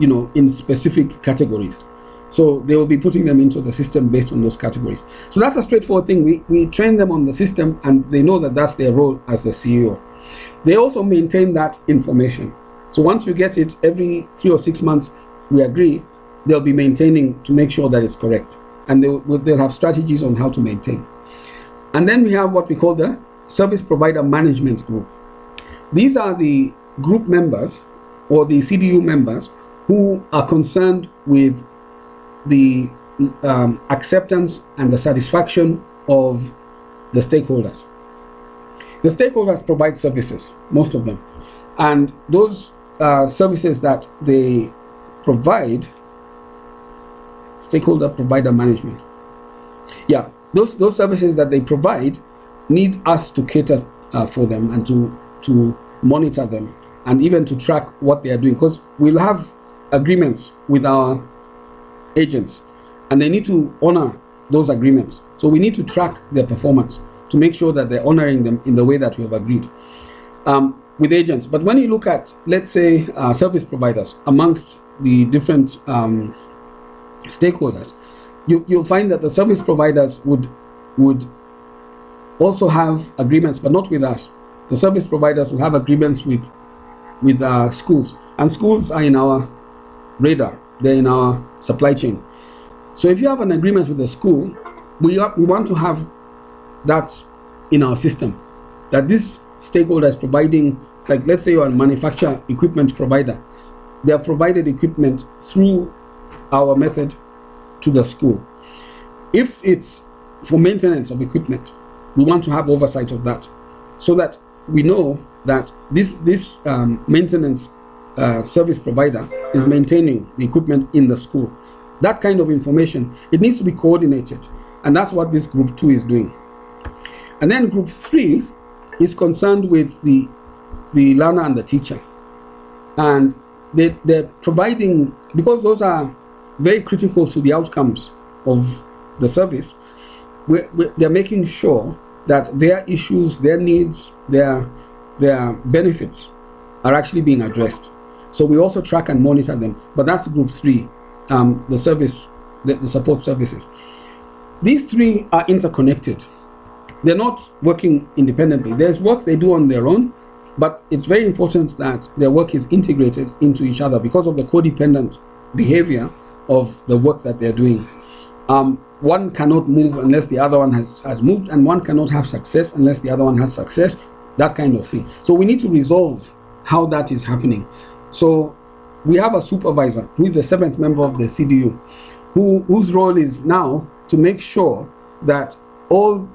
in specific categories. So they will be putting them into the system based on those categories. So that's a straightforward thing. We train them on the system, and they know that that's their role as the CEO. They also maintain that information. So once you get it, every 3 or 6 months, we agree, they'll be maintaining to make sure that it's correct. And they'll have strategies on how to maintain. And then we have what we call the Service Provider Management Group. These are the group members or the CDU members who are concerned with the acceptance and the satisfaction of the stakeholders. The stakeholders provide services, most of them. And those services that they provide, stakeholder provider management. Yeah, those services that they provide need us to cater for them and to monitor them and even to track what they are doing, because we'll have agreements with our agents and they need to honor those agreements. So we need to track their performance to make sure that they're honoring them in the way that we have agreed with agents. But when you look at, let's say, service providers amongst the different stakeholders, you'll find that the service providers would also have agreements, but not with us. The service providers will have agreements with schools, and schools are in our radar. They're in our supply chain. So if you have an agreement with the school, we want to have that in our system, that this stakeholder is providing, like let's say you're a manufacturer equipment provider, they have provided equipment through our method to the school. If it's for maintenance of equipment, we want to have oversight of that, so that we know that this maintenance service provider is maintaining the equipment in the school. That kind of information, it needs to be coordinated, and that's what this group 2 is doing. And then group 3 is concerned with the learner and the teacher, and they're providing, because those are very critical to the outcomes of the service, they're making sure that their issues, their needs, their benefits are actually being addressed. So we also track and monitor them. But that's group 3, the support services. These 3 are interconnected. They're not working independently. There's work they do on their own, but it's very important that their work is integrated into each other because of the codependent behavior of the work that they're doing. One cannot move unless the other one has moved, and one cannot have success unless the other one has success, that kind of thing. So we need to resolve how that is happening. So we have a supervisor who is the 7th member of the CDU, whose role is now to make sure that all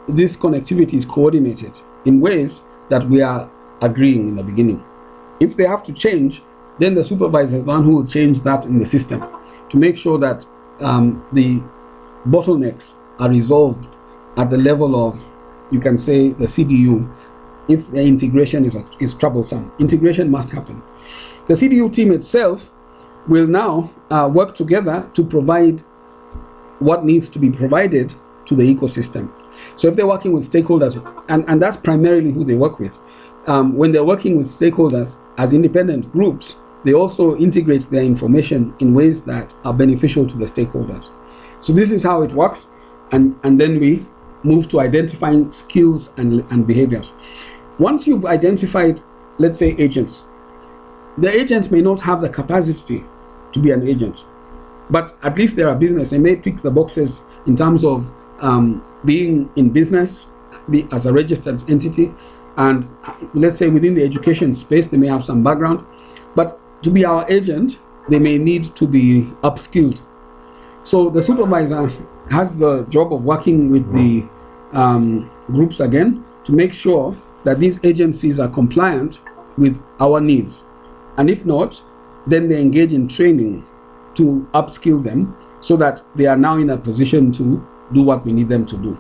this connectivity is coordinated in ways that we are agreeing in the beginning. If they have to change, then the supervisor is the one who will change that in the system to make sure that the bottlenecks are resolved at the level of, you can say, the CDU. If the integration is troublesome, integration must happen. The CDU team itself will now work together to provide what needs to be provided to the ecosystem. So if they're working with stakeholders, and that's primarily who they work with, when they're working with stakeholders as independent groups, they also integrate their information in ways that are beneficial to the stakeholders. So this is how it works, and then we move to identifying skills and behaviors. Once you've identified, let's say, agents, the agents may not have the capacity to be an agent, but at least they're a business. They may tick the boxes in terms of being in business, as a registered entity, and let's say within the education space, they may have some background, but to be our agent, they may need to be upskilled. So the supervisor has the job of working with the groups again to make sure that these agencies are compliant with our needs. And if not, then they engage in training to upskill them so that they are now in a position to do what we need them to do.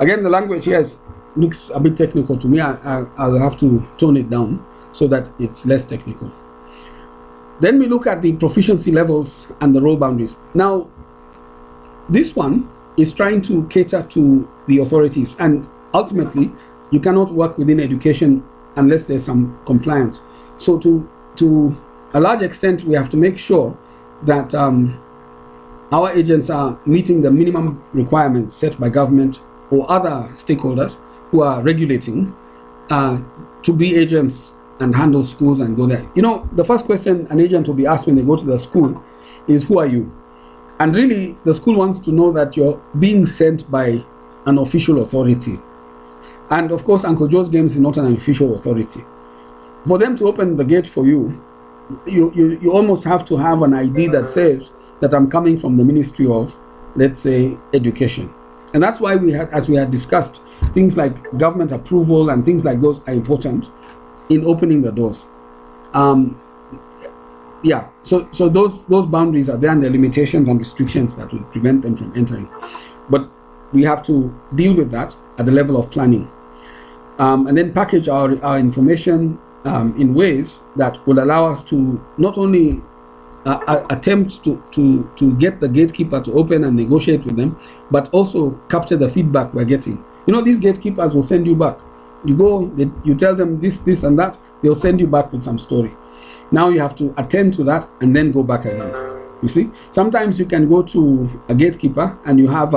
Again, the language here looks a bit technical to me. I'll have to tone it down so that it's less technical. Then we look at the proficiency levels and the role boundaries. Now, this one is trying to cater to the authorities, and ultimately, you cannot work within education unless there's some compliance. So to a large extent, we have to make sure that our agents are meeting the minimum requirements set by government or other stakeholders who are regulating to be agents and handle schools and go there. You know, the first question an agent will be asked when they go to the school is, who are you? And really, the school wants to know that you're being sent by an official authority. And of course, Uncle Joe's Games is not an official authority. For them to open the gate for you, you almost have to have an ID that says that I'm coming from the Ministry of, let's say, Education. And that's why we had, as we had discussed, things like government approval and things like those are important in opening the doors. Yeah, so those boundaries are there, and the limitations and restrictions that will prevent them from entering. But we have to deal with that at the level of planning, and then package our information in ways that will allow us to not only attempt to get the gatekeeper to open and negotiate with them, but also capture the feedback we're getting. You know, these gatekeepers will send you back. You go, you tell them this and that, they'll send you back with some story. Now you have to attend to that and then go back again. You see, sometimes you can go to a gatekeeper and you have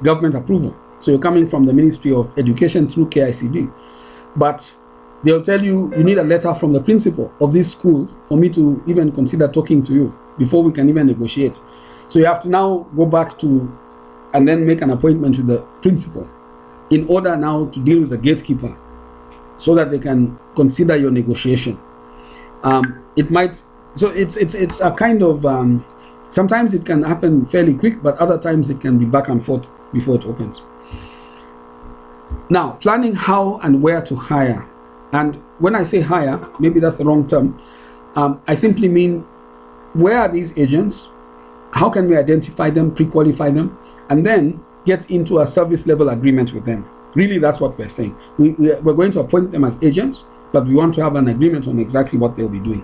government approval. So you're coming from the Ministry of Education through KICD, but they'll tell you you need a letter from the principal of this school for me to even consider talking to you before we can even negotiate. So you have to now go back to and then make an appointment with the principal in order now to deal with the gatekeeper so that they can consider your negotiation. It's a kind of sometimes it can happen fairly quick, but other times it can be back and forth before it opens. Now, planning how and where to hire. And when I say hire, maybe that's the wrong term. I simply mean, where are these agents? How can we identify them, pre-qualify them, and then get into a service level agreement with them? Really, that's what we're saying. We're going to appoint them as agents, but we want to have an agreement on exactly what they'll be doing.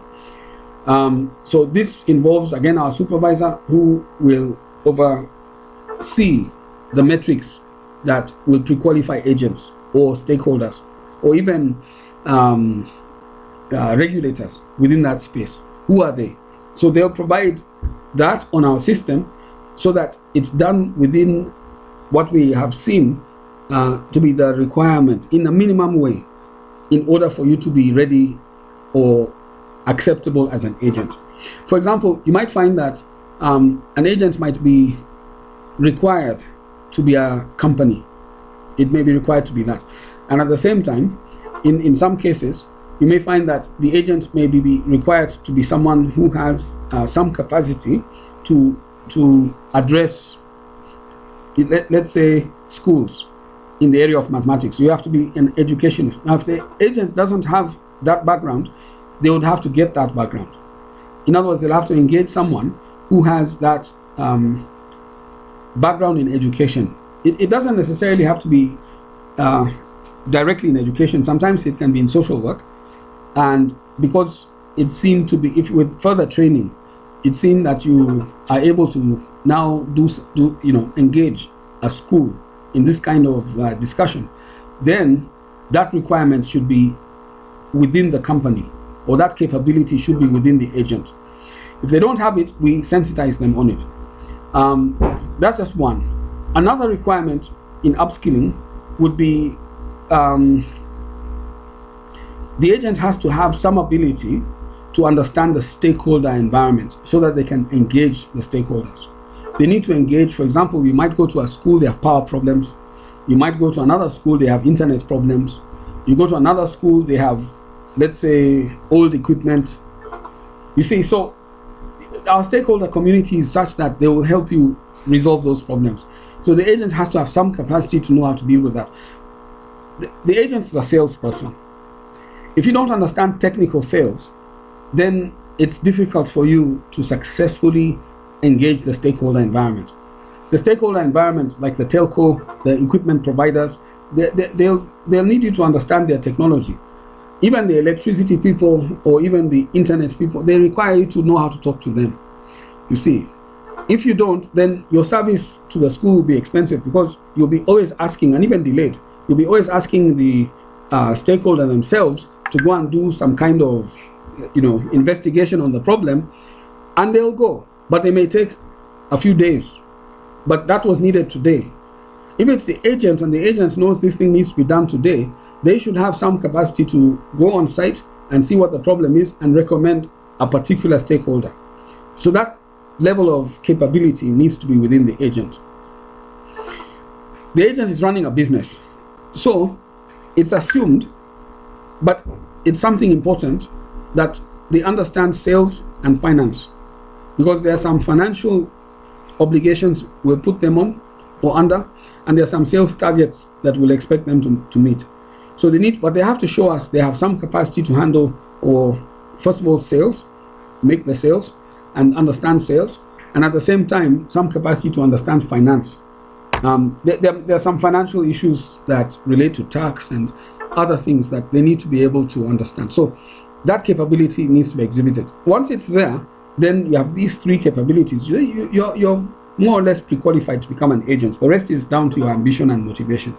So this involves, again, our supervisor who will oversee the metrics that will pre-qualify agents or stakeholders or even regulators within that space. Who are they? So they'll provide that on our system so that it's done within what we have seen to be the requirement in a minimum way in order for you to be ready or acceptable as an agent. For example, you might find that an agent might be required to be a company. It may be required to be that. And at the same time, in some cases, you may find that the agent may be required to be someone who has some capacity to address, let's say, schools in the area of mathematics. So you have to be an educationist. Now, if the agent doesn't have that background, they would have to get that background. In other words, they'll have to engage someone who has that background in education. It doesn't necessarily have to be directly in education. Sometimes it can be in social work, and because it's seen to be, if with further training, it's seen that you are able to now engage a school in this kind of discussion, then that requirement should be within the company, or that capability should be within the agent. If they don't have it, we sensitize them on it. That's just one. Another requirement in upskilling would be the agent has to have some ability to understand the stakeholder environment so that they can engage the stakeholders. They need to engage. For example, you might go to a school, they have power problems. You might go to another school, they have internet problems. You go to another school, they have, let's say, old equipment. You see, so our stakeholder community is such that they will help you resolve those problems. So the agent has to have some capacity to know how to deal with that. the agent is a salesperson. If you don't understand technical sales, then it's difficult for you to successfully engage the stakeholder environment. The stakeholder environment, like the telco, the equipment providers, they'll need you to understand their technology. Even the electricity people or even the internet people, they require you to know how to talk to them. You see, if you don't, then your service to the school will be expensive, because you'll be always asking, and even delayed, you'll be always asking the stakeholder themselves to go and do some kind of investigation on the problem, and they'll go, but they may take a few days, but that was needed today. If it's the agent and the agent knows this thing needs to be done today, they should have some capacity to go on site and see what the problem is and recommend a particular stakeholder. So that level of capability needs to be within the agent. The agent is running a business, so it's assumed, but it's something important, that they understand sales and finance, because there are some financial obligations we'll put them on or under, and there are some sales targets that we'll expect them to meet. So but they have to show us they have some capacity to handle, or first of all, sales, make the sales and understand sales, and at the same time some capacity to understand finance. There are some financial issues that relate to tax and other things that they need to be able to understand. So that capability needs to be exhibited. Once it's there, then you have these three capabilities. You're more or less pre-qualified to become an agent. The rest is down to your ambition and motivation.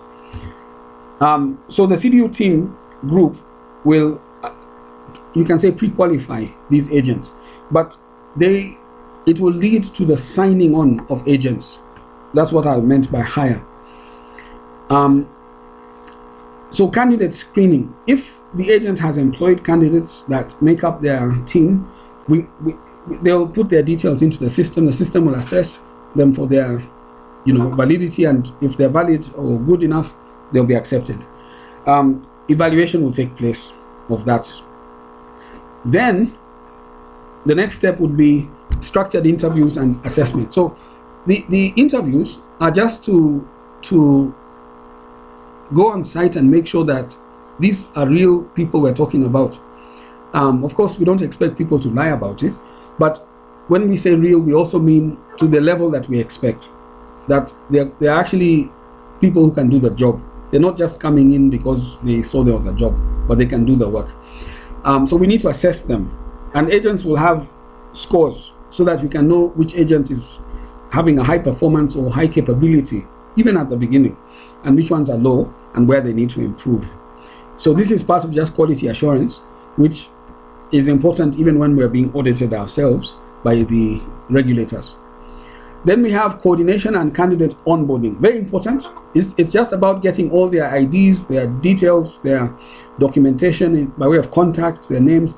So the CDU team group will, you can say, pre-qualify these agents, but it will lead to the signing on of agents. That's what I meant by hire. So candidate screening. If the agent has employed candidates that make up their team, they'll put their details into the system. The system will assess them for their validity, and if they're valid or good enough, they'll be accepted. Evaluation will take place of that. Then the next step would be structured interviews and assessment. So the interviews are just to go on site and make sure that these are real people we're talking about. Of course, we don't expect people to lie about it, but when we say real, we also mean to the level that we expect, that they're actually people who can do the job. They're not just coming in because they saw there was a job, but they can do the work. So we need to assess them, and agents will have scores so that we can know which agent is having a high performance or high capability even at the beginning, and which ones are low and where they need to improve. So this is part of just quality assurance, which is important even when we're being audited ourselves by the regulators. Then we have coordination and candidate onboarding. Very important. It's just about getting all their IDs, their details, their documentation by way of contacts, their names.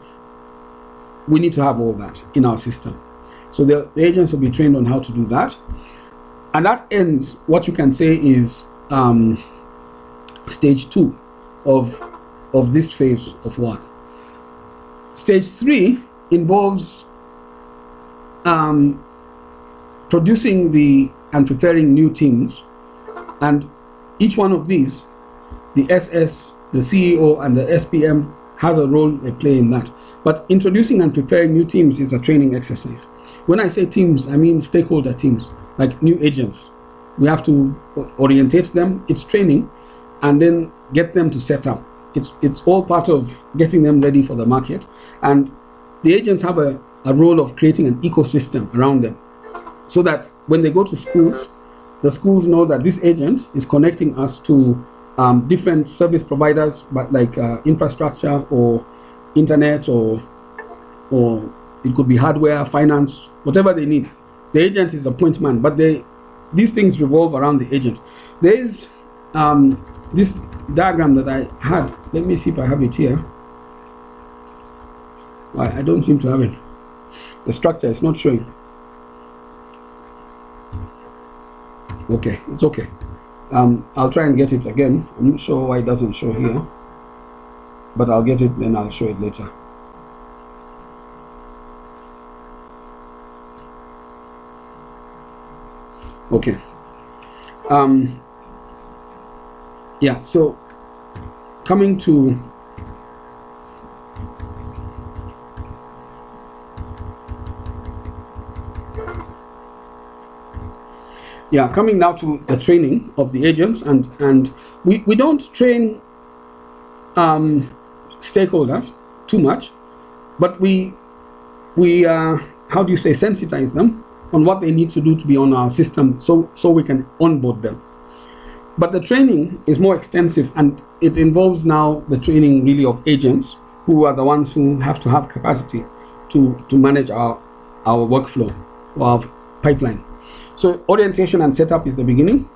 We need to have all that in our system. So the agents will be trained on how to do that. And that ends what you can say is stage 2 of this phase of work. Stage 3 involves producing and preparing new teams, and each one of these, the SS, the CEO, and the SPM has a role they play in that. But introducing and preparing new teams is a training exercise. When I say teams, I mean stakeholder teams, like new agents. We have to orientate them. It's training, and then get them to set up. It's all part of getting them ready for the market, and the agents have a role of creating an ecosystem around them, so that when they go to schools, the schools know that this agent is connecting us to different service providers, but like infrastructure or internet, or it could be hardware, finance, whatever they need. The agent is a point man, but these things revolve around the agent. There is this diagram that I had. Let me see if I have it here. I don't seem to have it. The structure is not showing. Okay, it's okay. I'll try and get it again. I'm not sure why it doesn't show here, but I'll get it, then I'll show it later. Okay. Yeah, so coming to coming now to the training of the agents, and we don't train stakeholders too much, but we how do you say, sensitize them on what they need to do to be on our system, so we can onboard them. But the training is more extensive, and it involves now the training really of agents, who are the ones who have to have capacity to manage our workflow, our pipeline. So orientation and setup is the beginning.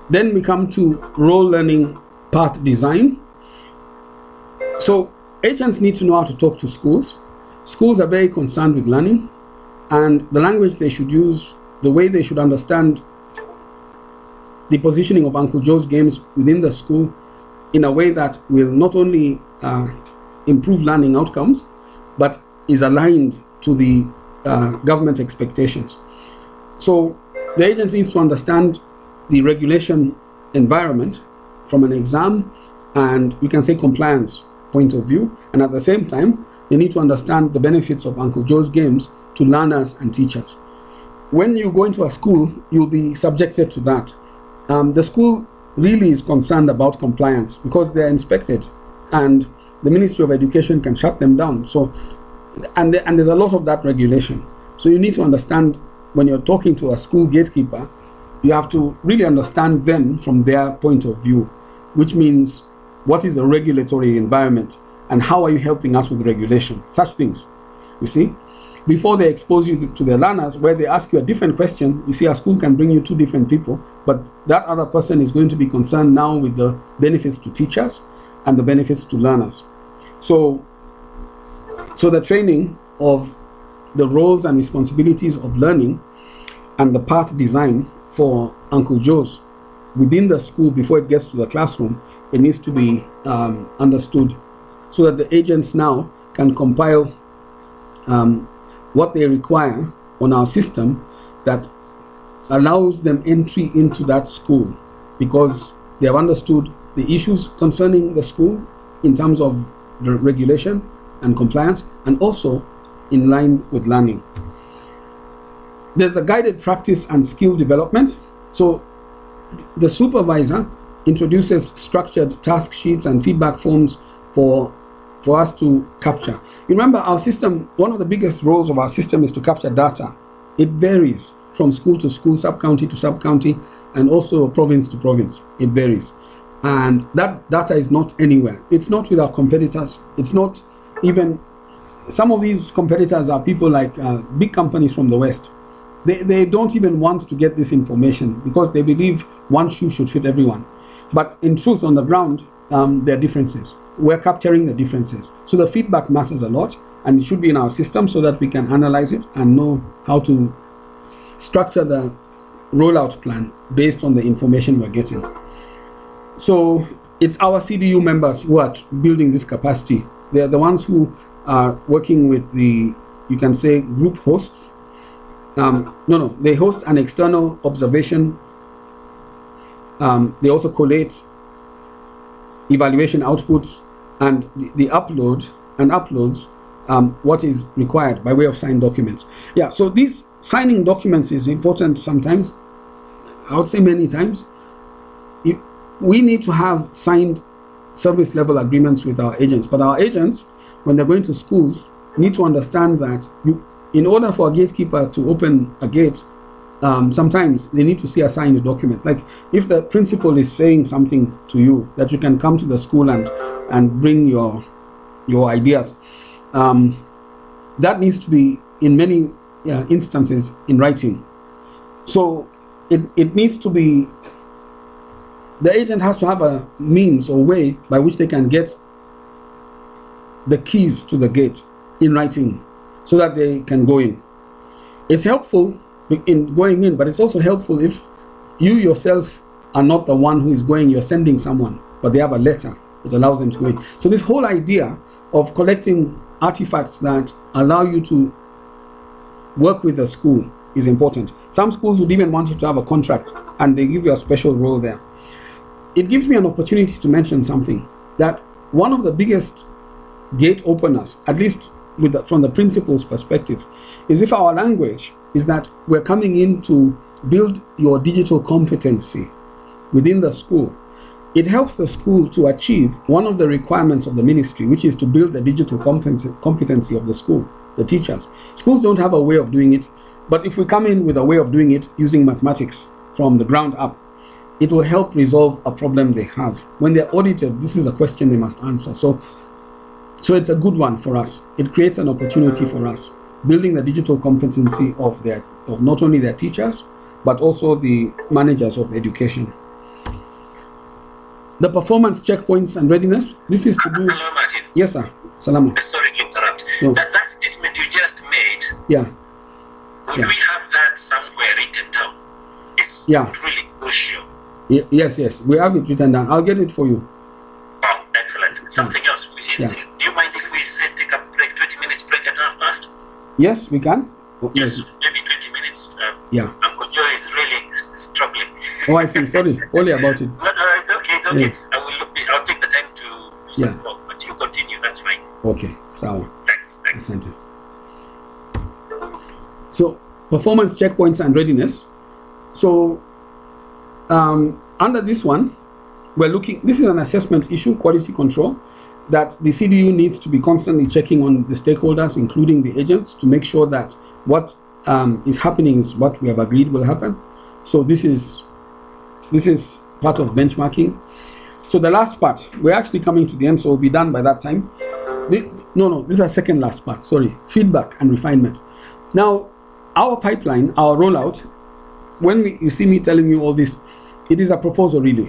Then we come to role learning path design. So agents need to know how to talk to schools. Schools are very concerned with learning, and the language they should use, the way they should understand the positioning of Uncle Joe's games within the school in a way that will not only improve learning outcomes, but is aligned to the government expectations. So the agent needs to understand the regulation environment from an exam and we can say compliance point of view, and at the same time they need to understand the benefits of Uncle Joe's games to learners and teachers. When you go into a school, you'll be subjected to that. The school really is concerned about compliance because they're inspected, and the Ministry of Education can shut them down. So, and there's a lot of that regulation. So you need to understand, when you're talking to a school gatekeeper, you have to really understand them from their point of view, which means what is the regulatory environment and how are you helping us with regulation, such things, you see. Before they expose you to their learners, where they ask you a different question, you see, a school can bring you two different people, but that other person is going to be concerned now with the benefits to teachers and the benefits to learners. So the training of the roles and responsibilities of learning and the path design for Uncle Joe's within the school before it gets to the classroom, it needs to be understood, so that the agents now can compile what they require on our system that allows them entry into that school, because they have understood the issues concerning the school in terms of the regulation and compliance, and also in line with learning. There's a guided practice and skill development. So the supervisor introduces structured task sheets and feedback forms for us to capture. Remember, our system, one of the biggest roles of our system is to capture data. It varies from school to school, sub-county to sub-county, and also province to province. It varies. And that data is not anywhere. It's not with our competitors. It's not even, some of these competitors are people like big companies from the West. They don't even want to get this information because they believe one shoe should fit everyone. But in truth, on the ground, there are differences. We're capturing the differences. So the feedback matters a lot, and it should be in our system so that we can analyze it and know how to structure the rollout plan based on the information we're getting. So it's our CDU members who are building this capacity. They're the ones who are working with the, you can say, group hosts. They host an external observation. They also collate evaluation outputs, and the uploads what is required by way of signed documents. Yeah, so these signing documents is important sometimes. I would say many times. We need to have signed service level agreements with our agents, but our agents, when they're going to schools, need to understand that in order for a gatekeeper to open a gate, sometimes they need to see a signed document. Like if the principal is saying something to you, that you can come to the school and bring your ideas, that needs to be in many instances in writing. So it needs to be, the agent has to have a means or way by which they can get the keys to the gate in writing so that they can go in. It's helpful in going in, but it's also helpful if you yourself are not the one who is going, you're sending someone, but they have a letter that allows them to go in. So this whole idea of collecting artifacts that allow you to work with the school is important. Some schools would even want you to have a contract, and they give you a special role there. it gives me an opportunity to mention something, that one of the biggest gate openers, at least from the principal's perspective, is if our language is that we're coming in to build your digital competency within the school. It helps the school to achieve one of the requirements of the ministry, which is to build the digital competency of the school, the teachers. Schools don't have a way of doing it, but if we come in with a way of doing it using mathematics from the ground up, it will help resolve a problem they have. When they're audited, this is a question they must answer. So it's a good one for us. It creates an opportunity for us, building the digital competency of not only their teachers, but also the managers of education. The performance checkpoints and readiness. This is to do. Hello, Martin. Yes, sir. Salama. Sorry to interrupt. No. That statement you just made. Yeah. Would we have that somewhere written down? It's really crucial. Yes. We have it written down. I'll get it for you. Oh, excellent. Something else. Do you mind if we say take a break, 20 minutes break at 1:30? Yes, we can. Just maybe 20 minutes. Uncle Joe is really struggling. Oh, I see. Sorry. Only about it. No, it's okay. It's okay. Yeah. I'll take the time to do some work, but you continue. That's fine. Okay. So. Thanks. Asante. So, performance checkpoints and readiness. So, under this one, we're looking. This is an assessment issue, quality control, that the CDU needs to be constantly checking on the stakeholders, including the agents, to make sure that what is happening is what we have agreed will happen. So this is part of benchmarking. So the last part, we're actually coming to the end, so we'll be done by that time. This is our second last part, sorry. Feedback and refinement. Now, our pipeline, our rollout, when you see me telling you all this, it is a proposal really.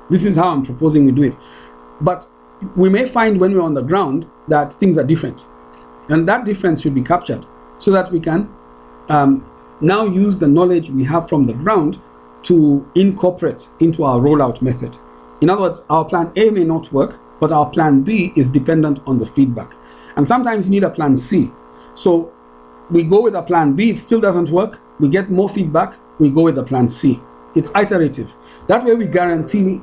This is how I'm proposing we do it. But we may find when we're on the ground that things are different. And that difference should be captured so that we can now use the knowledge we have from the ground to incorporate into our rollout method. In other words, our plan A may not work, but our plan B is dependent on the feedback. And sometimes you need a plan C. So we go with a plan B, it still doesn't work. We get more feedback, we go with the plan C. It's iterative. That way we guarantee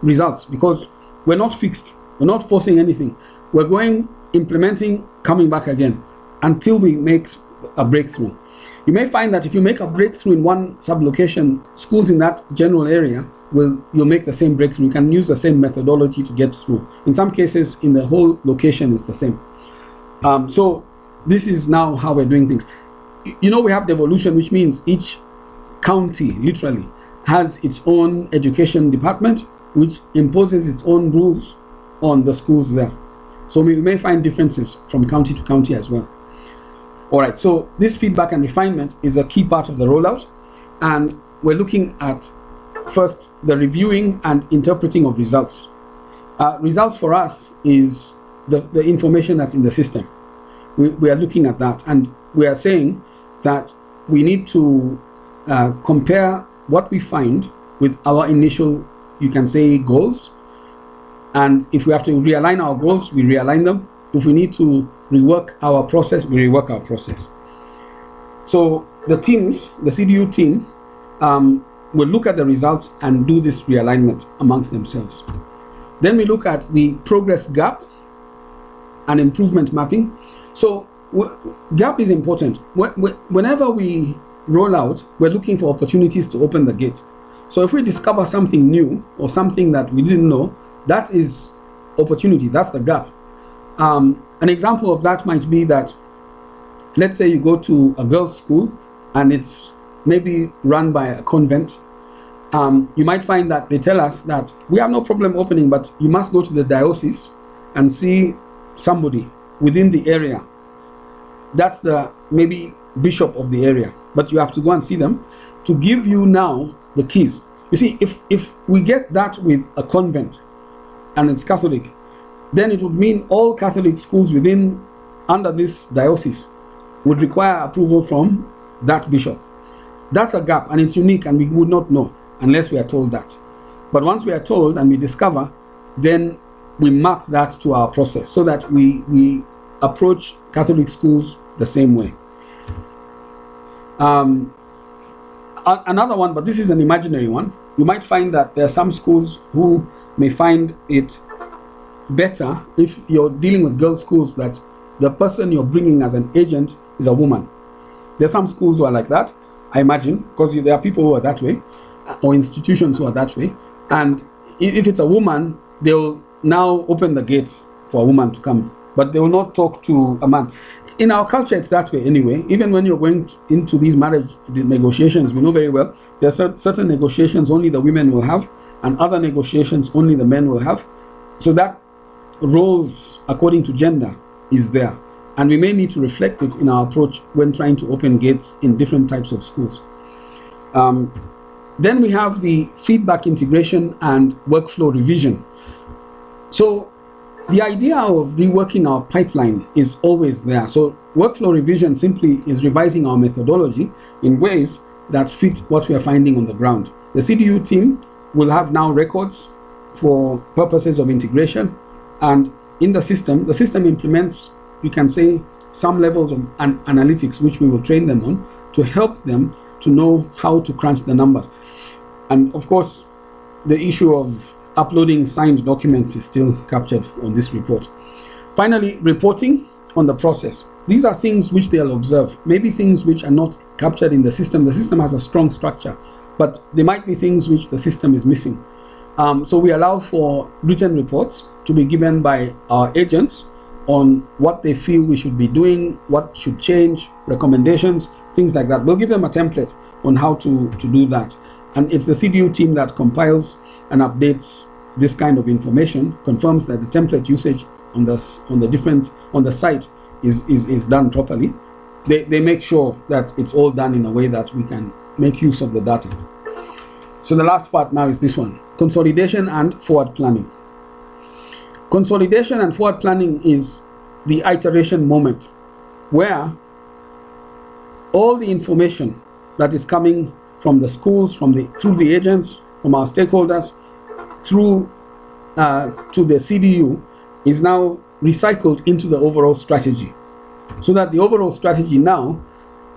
results because we're not fixed. We're not forcing anything. We're going, implementing, coming back again until we make a breakthrough. You may find that if you make a breakthrough in one sublocation, schools in that general area you'll make the same breakthrough. You can use the same methodology to get through. In some cases, in the whole location, it's the same. So this is now how we're doing things. We have devolution, which means each county literally has its own education department, which imposes its own rules on the schools there. So we may find differences from county to county as well. All right, so this feedback and refinement is a key part of the rollout. And we're looking at first the reviewing and interpreting of results. Results for us is the information that's in the system. We are looking at that, and we are saying that we need to compare what we find with our initial, you can say, goals. And if we have to realign our goals, we realign them. If we need to rework our process, we rework our process. So the teams, the CDU team, will look at the results and do this realignment amongst themselves. Then we look at the progress gap and improvement mapping. So gap is important. Whenever we roll out, we're looking for opportunities to open the gate. So if we discover something new or something that we didn't know, that is opportunity, that's the gap. An example of that might be that, let's say you go to a girls' school and it's maybe run by a convent. You might find that they tell us that we have no problem opening, but you must go to the diocese and see somebody within the area. That's the maybe bishop of the area, but you have to go and see them to give you now the keys. You see, if we get that with a convent and it's Catholic, then it would mean all Catholic schools under this diocese would require approval from that bishop. That's a gap, and it's unique, and we would not know unless we are told that. But once we are told and we discover, then we map that to our process so that we approach Catholic schools the same way. Another one, but this is an imaginary one, you might find that there are some schools who may find it better if you're dealing with girls' schools that the person you're bringing as an agent is a woman. There are some schools who are like that, I imagine, because there are people who are that way, or institutions who are that way. And if it's a woman, they'll now open the gate for a woman to come, but they will not talk to a man. In our culture, it's that way anyway. Even when you're going into these marriage negotiations, we know very well there are certain negotiations only the women will have, and other negotiations only the men will have. So that roles according to gender is there, and we may need to reflect it in our approach when trying to open gates in different types of schools. Then we have the feedback integration and workflow revision. So the idea of reworking our pipeline is always there. So workflow revision simply is revising our methodology in ways that fit what we are finding on the ground. The CDU team will have now records for purposes of integration, and in the system implements, you can say, some levels of analytics which we will train them on to help them to know how to crunch the numbers. And of course, the issue of uploading signed documents is still captured on this report. Finally, reporting on the process. These are things which they'll observe, maybe things which are not captured in the system. The system has a strong structure, but there might be things which the system is missing. So we allow for written reports to be given by our agents on what they feel we should be doing, what should change, recommendations, things like that. We'll give them a template on how to do that. And it's the CDU team that compiles and updates this kind of information, confirms that the template usage on the site is done properly. They make sure that it's all done in a way that we can make use of the data. So the last part now is this one: consolidation and forward planning. Consolidation and forward planning is the iteration moment where all the information that is coming from the schools, through the agents, from our stakeholders, through to the CDU is now recycled into the overall strategy, so that the overall strategy now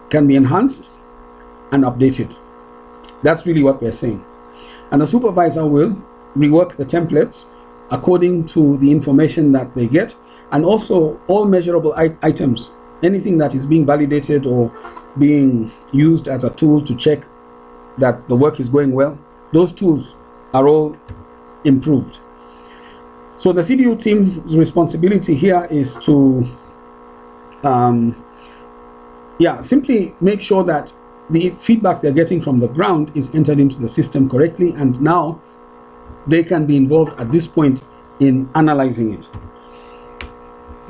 can be enhanced and updated. That's really what we're saying. And the supervisor will rework the templates according to the information that they get, and also all measurable items, anything that is being validated or being used as a tool to check that the work is going well, those tools are all improved. So the CDU team's responsibility here is to simply make sure that the feedback they're getting from the ground is entered into the system correctly, and now they can be involved at this point in analyzing it.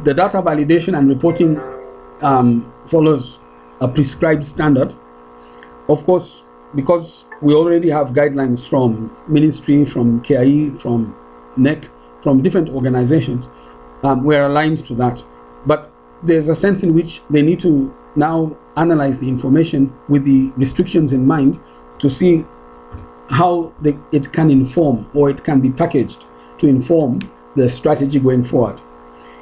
The data validation and reporting follows a prescribed standard. Of course, because we already have guidelines from ministry, from KIE, from NEC, from different organizations, we're aligned to that. But there's a sense in which they need to now analyze the information with the restrictions in mind to see how it can inform, or it can be packaged to inform the strategy going forward.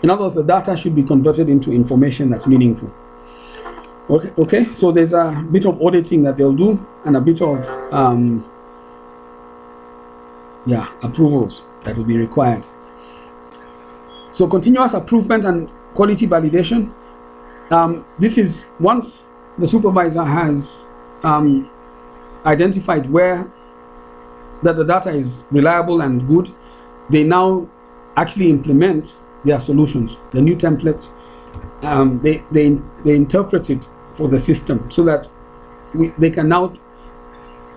In other words, the data should be converted into information that's meaningful. Okay, so there's a bit of auditing that they'll do, and a bit of approvals that will be required. So continuous improvement and quality validation. This is once the supervisor has identified where that the data is reliable and good, they now actually implement their solutions, the new templates. They interpret it for the system so that they can now,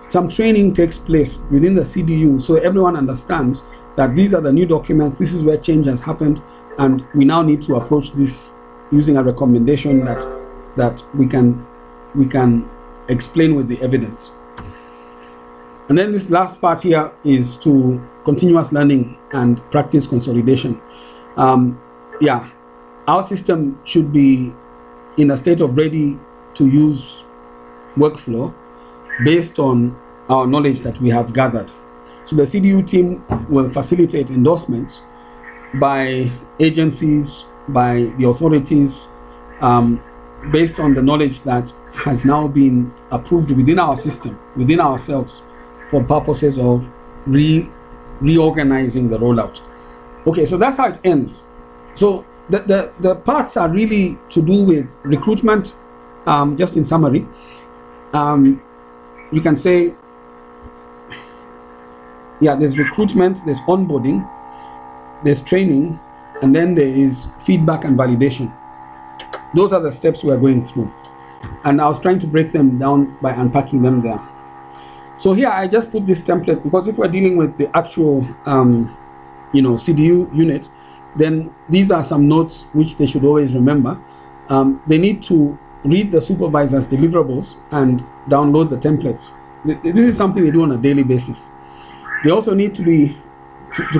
some training takes place within the CDU so everyone understands that these are the new documents, this is where change has happened, and we now need to approach this using a recommendation that we can explain with the evidence. And then this last part here is to continuous learning and practice consolidation. Our system should be in a state of ready to use workflow based on our knowledge that we have gathered. So the CDU team will facilitate endorsements by agencies, by the authorities, based on the knowledge that has now been approved within our system, within ourselves, for purposes of reorganizing the rollout. Okay, so that's how it ends. So the parts are really to do with recruitment. Just in summary, you can say, yeah, there's recruitment, there's onboarding, there's training, and then there is feedback and validation. Those are the steps we are going through. And I was trying to break them down by unpacking them there. So here I just put this template because if we're dealing with the actual CDU unit, then these are some notes which they should always remember. They need to read the supervisor's deliverables and download the templates. This is something they do on a daily basis. They also need to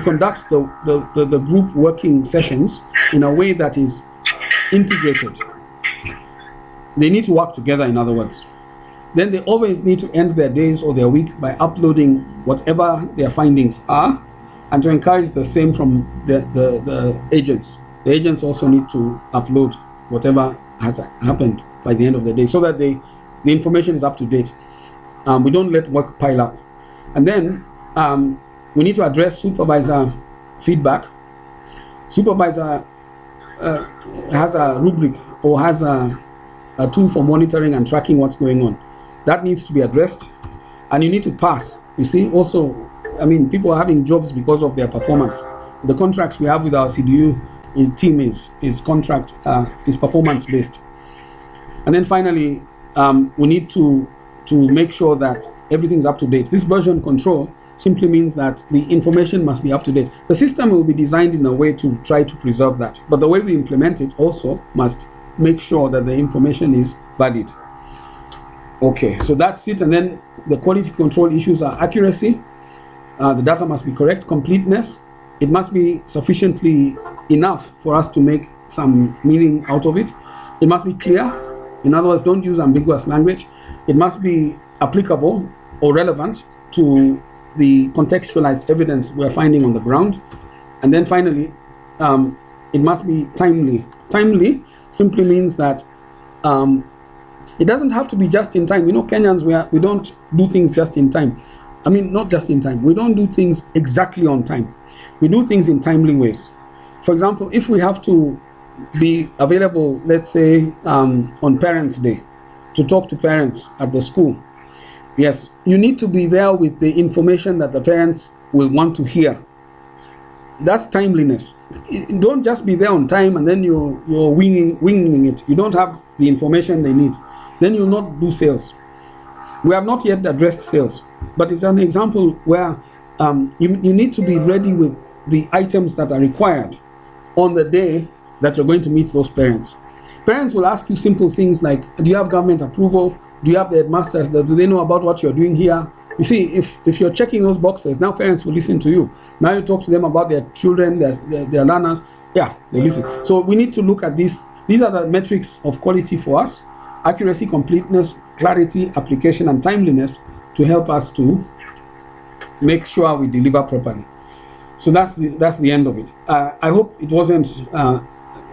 conduct the group working sessions in a way that is integrated. They need to work together, in other words. Then they always need to end their days or their week by uploading whatever their findings are, and to encourage the same from the agents. The agents also need to upload whatever has happened by the end of the day so that the information is up to date. We don't let work pile up. And then we need to address supervisor feedback. Supervisor has a rubric or has a tool for monitoring and tracking what's going on. That needs to be addressed, and you need to pass. You see, also, I mean, people are having jobs because of their performance. The contracts we have with our CDU team is performance based. And then finally, we need to make sure that everything's up to date. This version control simply means that the information must be up to date. The system will be designed in a way to try to preserve that, but the way we implement it also must make sure that the information is valid. Okay, so that's it. And then the quality control issues are accuracy. The data must be correct. Completeness. It must be sufficiently enough for us to make some meaning out of it. It must be clear. In other words, don't use ambiguous language. It must be applicable or relevant to the contextualized evidence we're finding on the ground. And then finally, it must be timely. Timely simply means that it doesn't have to be just in time. You know, Kenyans, we don't do things just in time. I mean, not just in time. We don't do things exactly on time. We do things in timely ways. For example, if we have to be available, let's say, on Parents' Day, to talk to parents at the school, yes, you need to be there with the information that the parents will want to hear. That's timeliness. Don't just be there on time and then you're winging it. You don't have the information they need. Then you'll not do sales. We have not yet addressed sales, but it's an example where you need to be ready with the items that are required on the day that you're going to meet those parents. Parents will ask you simple things like, do you have government approval? Do you have the headmasters? Do they know about what you're doing here? You see, if you're checking those boxes, now parents will listen to you. Now you talk to them about their children, their learners. Yeah, they listen. So we need to look at this. These are the metrics of quality for us: accuracy, completeness, clarity, application, and timeliness, to help us to make sure we deliver properly. So that's the end of it. I hope it wasn't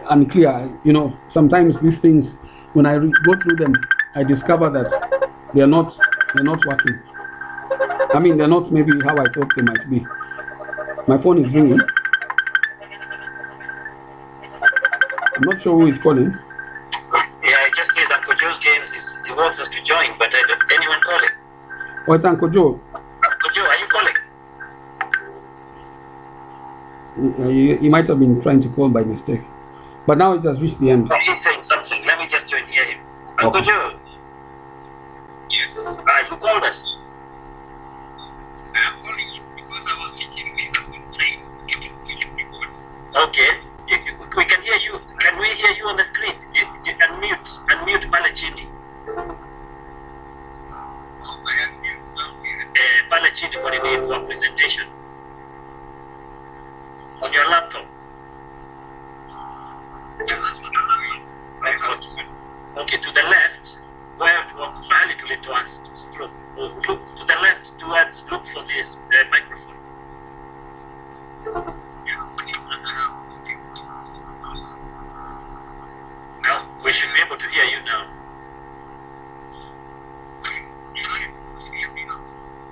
unclear. You know, sometimes these things, when I go through them, I discover that they're not working. I mean, they're not maybe how I thought they might be. My phone is ringing. I'm not sure who is calling. Yeah, it just says Uncle Joe's Games he wants us to join, but anyone calling? Oh, it's Uncle Joe. Uncle Joe, are you calling? You might have been trying to call by mistake, but now it has reached the end. He's saying something. Let me just join hear him. Uncle Joe. Yes. You called us. I'm calling you because I was thinking this a good time to get people. Okay. We can hear you. Can we hear you on the screen? You unmute Palachini. Palachini kwa nini kwa presentation on your laptop. Okay, to the left, where stroke. Look to the left towards, look for this microphone. Now, we should be able to hear you now.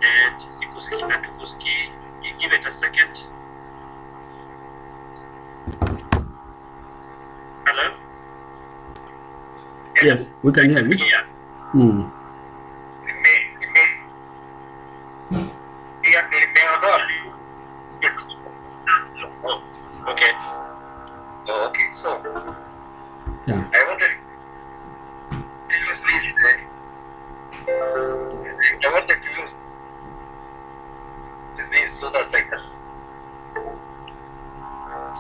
And Atukuski. Give it a second. Hello? Yes, we can hear you. Mm. Okay. Oh, okay. So, Yeah. I wanted to use this. I wanted to use this so that I can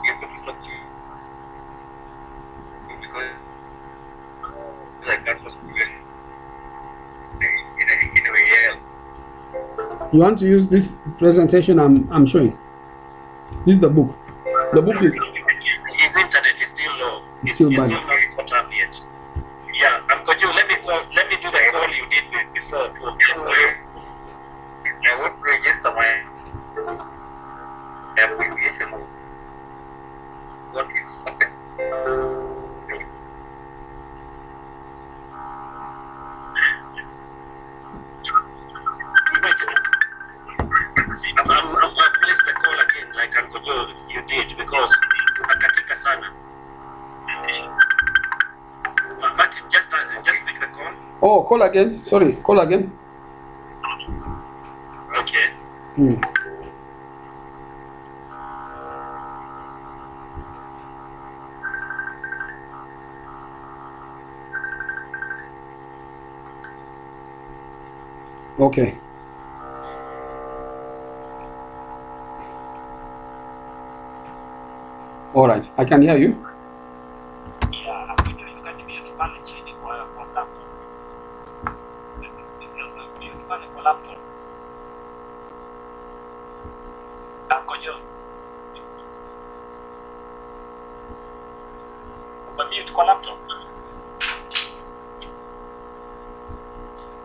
be able to talk to you because I can't talk to you in a way else. You want to use this presentation I'm showing? This is the book. The book is... His internet is still low. It's still bad. Still not caught up yet. Yeah, Kojo, let me do the call you did before to I would register my application of what is happening. I'll place the call again like Uncle Joe you did because akatika sana. Martin, just make the call. Oh, call again. Sorry, call again. Okay. Mm. Okay. All right, I can hear you. Yeah, you can be chini kwa laptop. Kwa laptop. Kojo. Mute kwa laptop.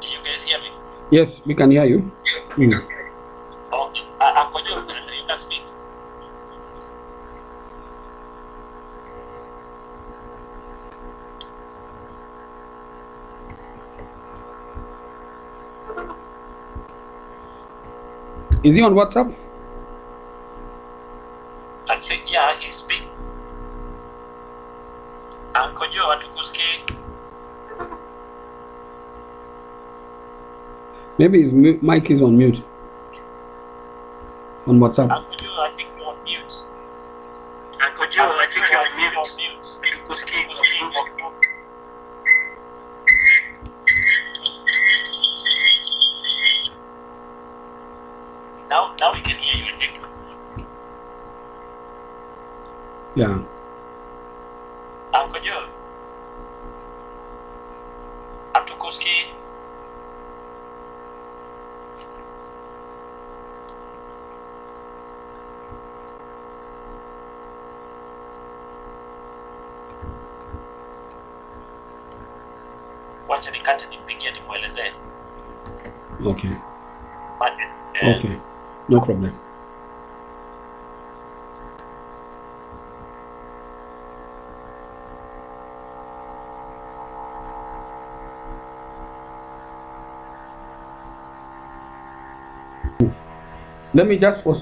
Do you guys hear me? Yes, we can hear you. Mm. Okay. Kojo, you can speak. Is he on WhatsApp? I think, yeah, he's speaking. Kojo, Atukuski. Maybe his mic is on mute. On WhatsApp. Kojo, I think you're on mute. Kojo, I think you're on mute. Atukuski. Now we can hear you, I think. Yeah. Kojo. Atukuski. Wacha nikate nipigie nimwelezee. Okay. But, Okay. No problem. Let me just, for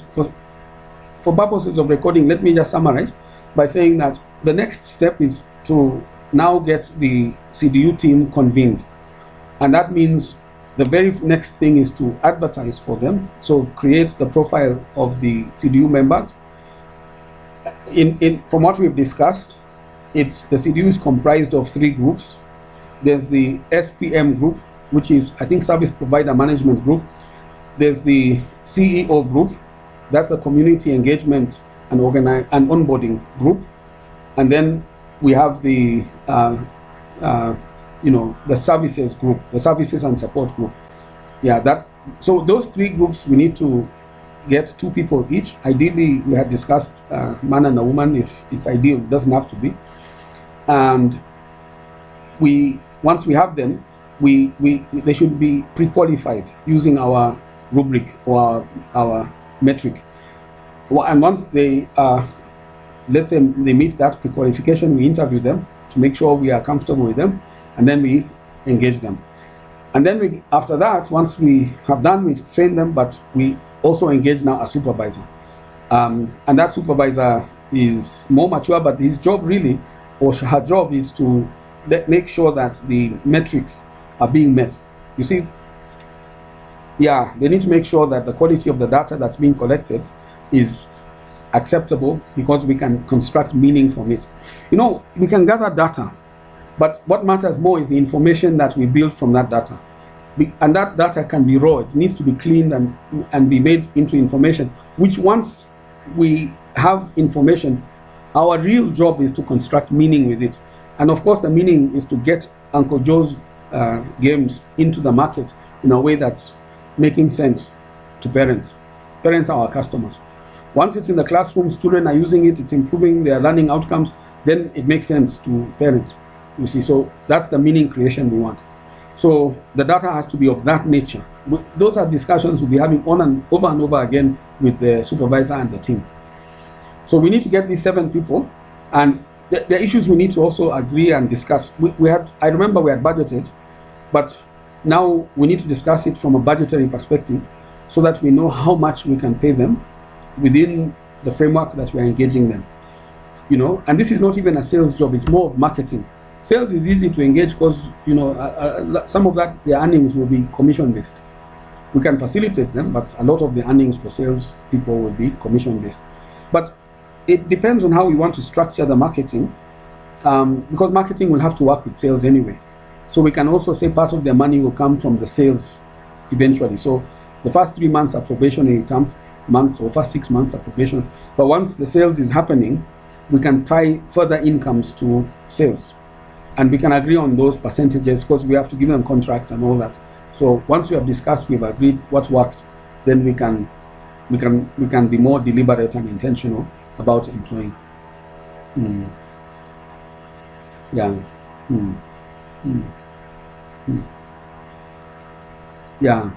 purposes of recording, let me just summarize by saying that the next step is to now get the CDU team convened. And that means the very next thing is to advertise for them. So create the profile of the CDU members. From what we've discussed, the CDU is comprised of 3 groups. There's the SPM group, which is, I think, Service Provider Management Group. There's the CEO group, that's the Community Engagement and Onboarding group. And then we have the the services group, the services and support group. Yeah, so those 3 groups, we need to get 2 people each. Ideally, we had discussed man and a woman. If it's ideal, it doesn't have to be. And once we have them, they should be pre-qualified using our rubric or our metric. And once they let's say they meet that pre-qualification, we interview them to make sure we are comfortable with them, and then we engage them. And then after that, once we have done, we train them, but we also engage now a supervisor. And that supervisor is more mature, but his job really, or her job, is to make sure that the metrics are being met. You see, yeah, they need to make sure that the quality of the data that's being collected is acceptable, because we can construct meaning from it. You know, we can gather data, but what matters more is the information that we build from that data. And that data can be raw. It needs to be cleaned and be made into information, which once we have information, our real job is to construct meaning with it. And of course, the meaning is to get Uncle Joe's games into the market in a way that's making sense to parents. Parents are our customers. Once it's in the classroom, students are using it, it's improving their learning outcomes, then it makes sense to parents, you see. So that's the meaning creation we want. So the data has to be of that nature. Those are discussions we'll be having over and over again with the supervisor and the team. So we need to get these 7 people, and the issues we need to also agree and discuss. I remember we had budgeted, but now we need to discuss it from a budgetary perspective so that we know how much we can pay them within the framework that we're engaging them. You know, and this is not even a sales job, it's more of marketing. Sales is easy to engage because, you know, some of that, their earnings will be commission based. We can facilitate them, but a lot of the earnings for sales people will be commission based. But it depends on how we want to structure the marketing, because marketing will have to work with sales anyway. So we can also say part of their money will come from the sales eventually. So the first 3 months are probationary months, or first 6 months are probation. But once the sales is happening, we can tie further incomes to sales. And we can agree on those percentages, because we have to give them contracts and all that. So once we have discussed, we've agreed what works, then we can be more deliberate and intentional about employing. Yeah. Yeah.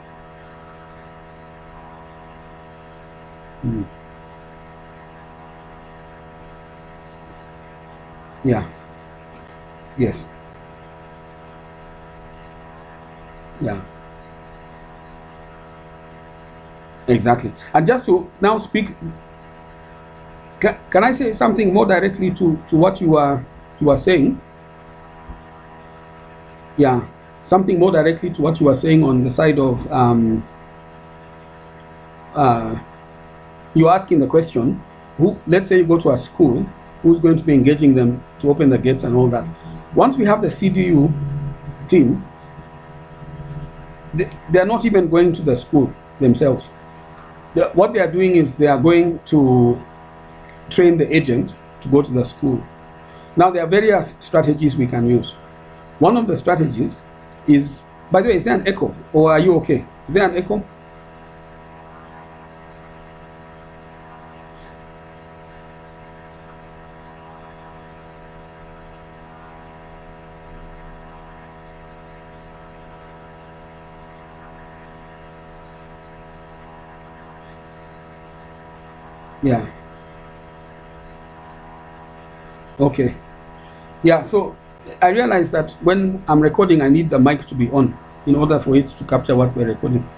Yeah. Yes. Yeah. Exactly. And just to now speak, can I say something more directly to what you are saying? Yeah. Something more directly to what you are saying on the side of you're asking the question, let's say you go to a school, who's going to be engaging them to open the gates and all that. Once we have the CDU team, they are not even going to the school themselves. What they are doing is they are going to train the agent to go to the school. Now, there are various strategies we can use. One of the strategies is, by the way, is there an echo, or are you okay? Is there an echo? Yeah. Okay. Yeah, so I realize that when I'm recording, I need the mic to be on in order for it to capture what we're recording.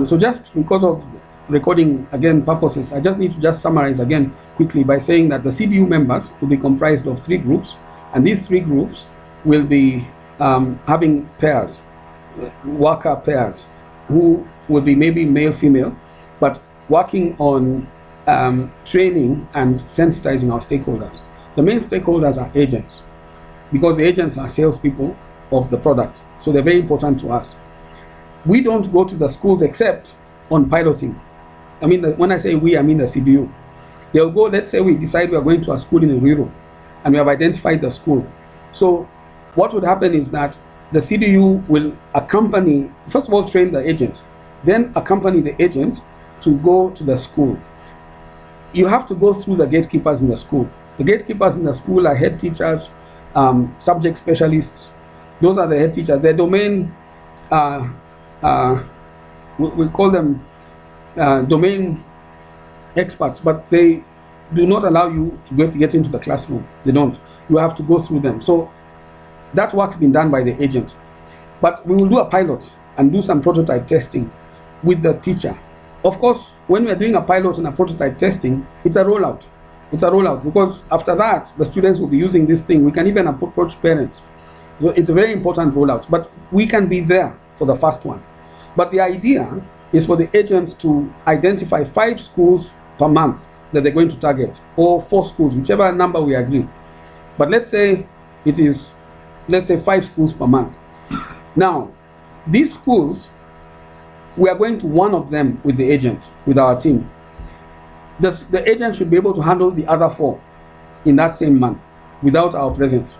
So just because of recording, again, purposes, I just need to just summarize again quickly by saying that the CDU members will be comprised of 3 groups, and these 3 groups will be having pairs, worker pairs, who will be maybe male, female, but working on training and sensitizing our stakeholders. The main stakeholders are agents, because the agents are salespeople of the product, so they're very important to us. We don't go to the schools except on piloting. I mean, when I say we, I mean the CDU. They'll go, let's say we decide we are going to a school in Ruiru, and we have identified the school. So what would happen is that the CDU will accompany, first of all, train the agent, then accompany the agent to go to the school. You have to go through the gatekeepers in the school. The gatekeepers in the school are head teachers, subject specialists. Those are the head teachers. Their domain, we call them domain experts, but they do not allow you to get into the classroom. They don't. You have to go through them. So that work's been done by the agent. But we will do a pilot and do some prototype testing with the teacher. Of course, when we're doing a pilot and a prototype testing, it's a rollout. It's a rollout, because after that, the students will be using this thing. We can even approach parents. So it's a very important rollout, but we can be there for the first one. But the idea is for the agent to identify 5 schools per month that they're going to target, or 4 schools, whichever number we agree. But let's say it is, 5 schools per month. Now, these schools, we are going to one of them with the agent, with our team. The agent should be able to handle the other 4 in that same month without our presence.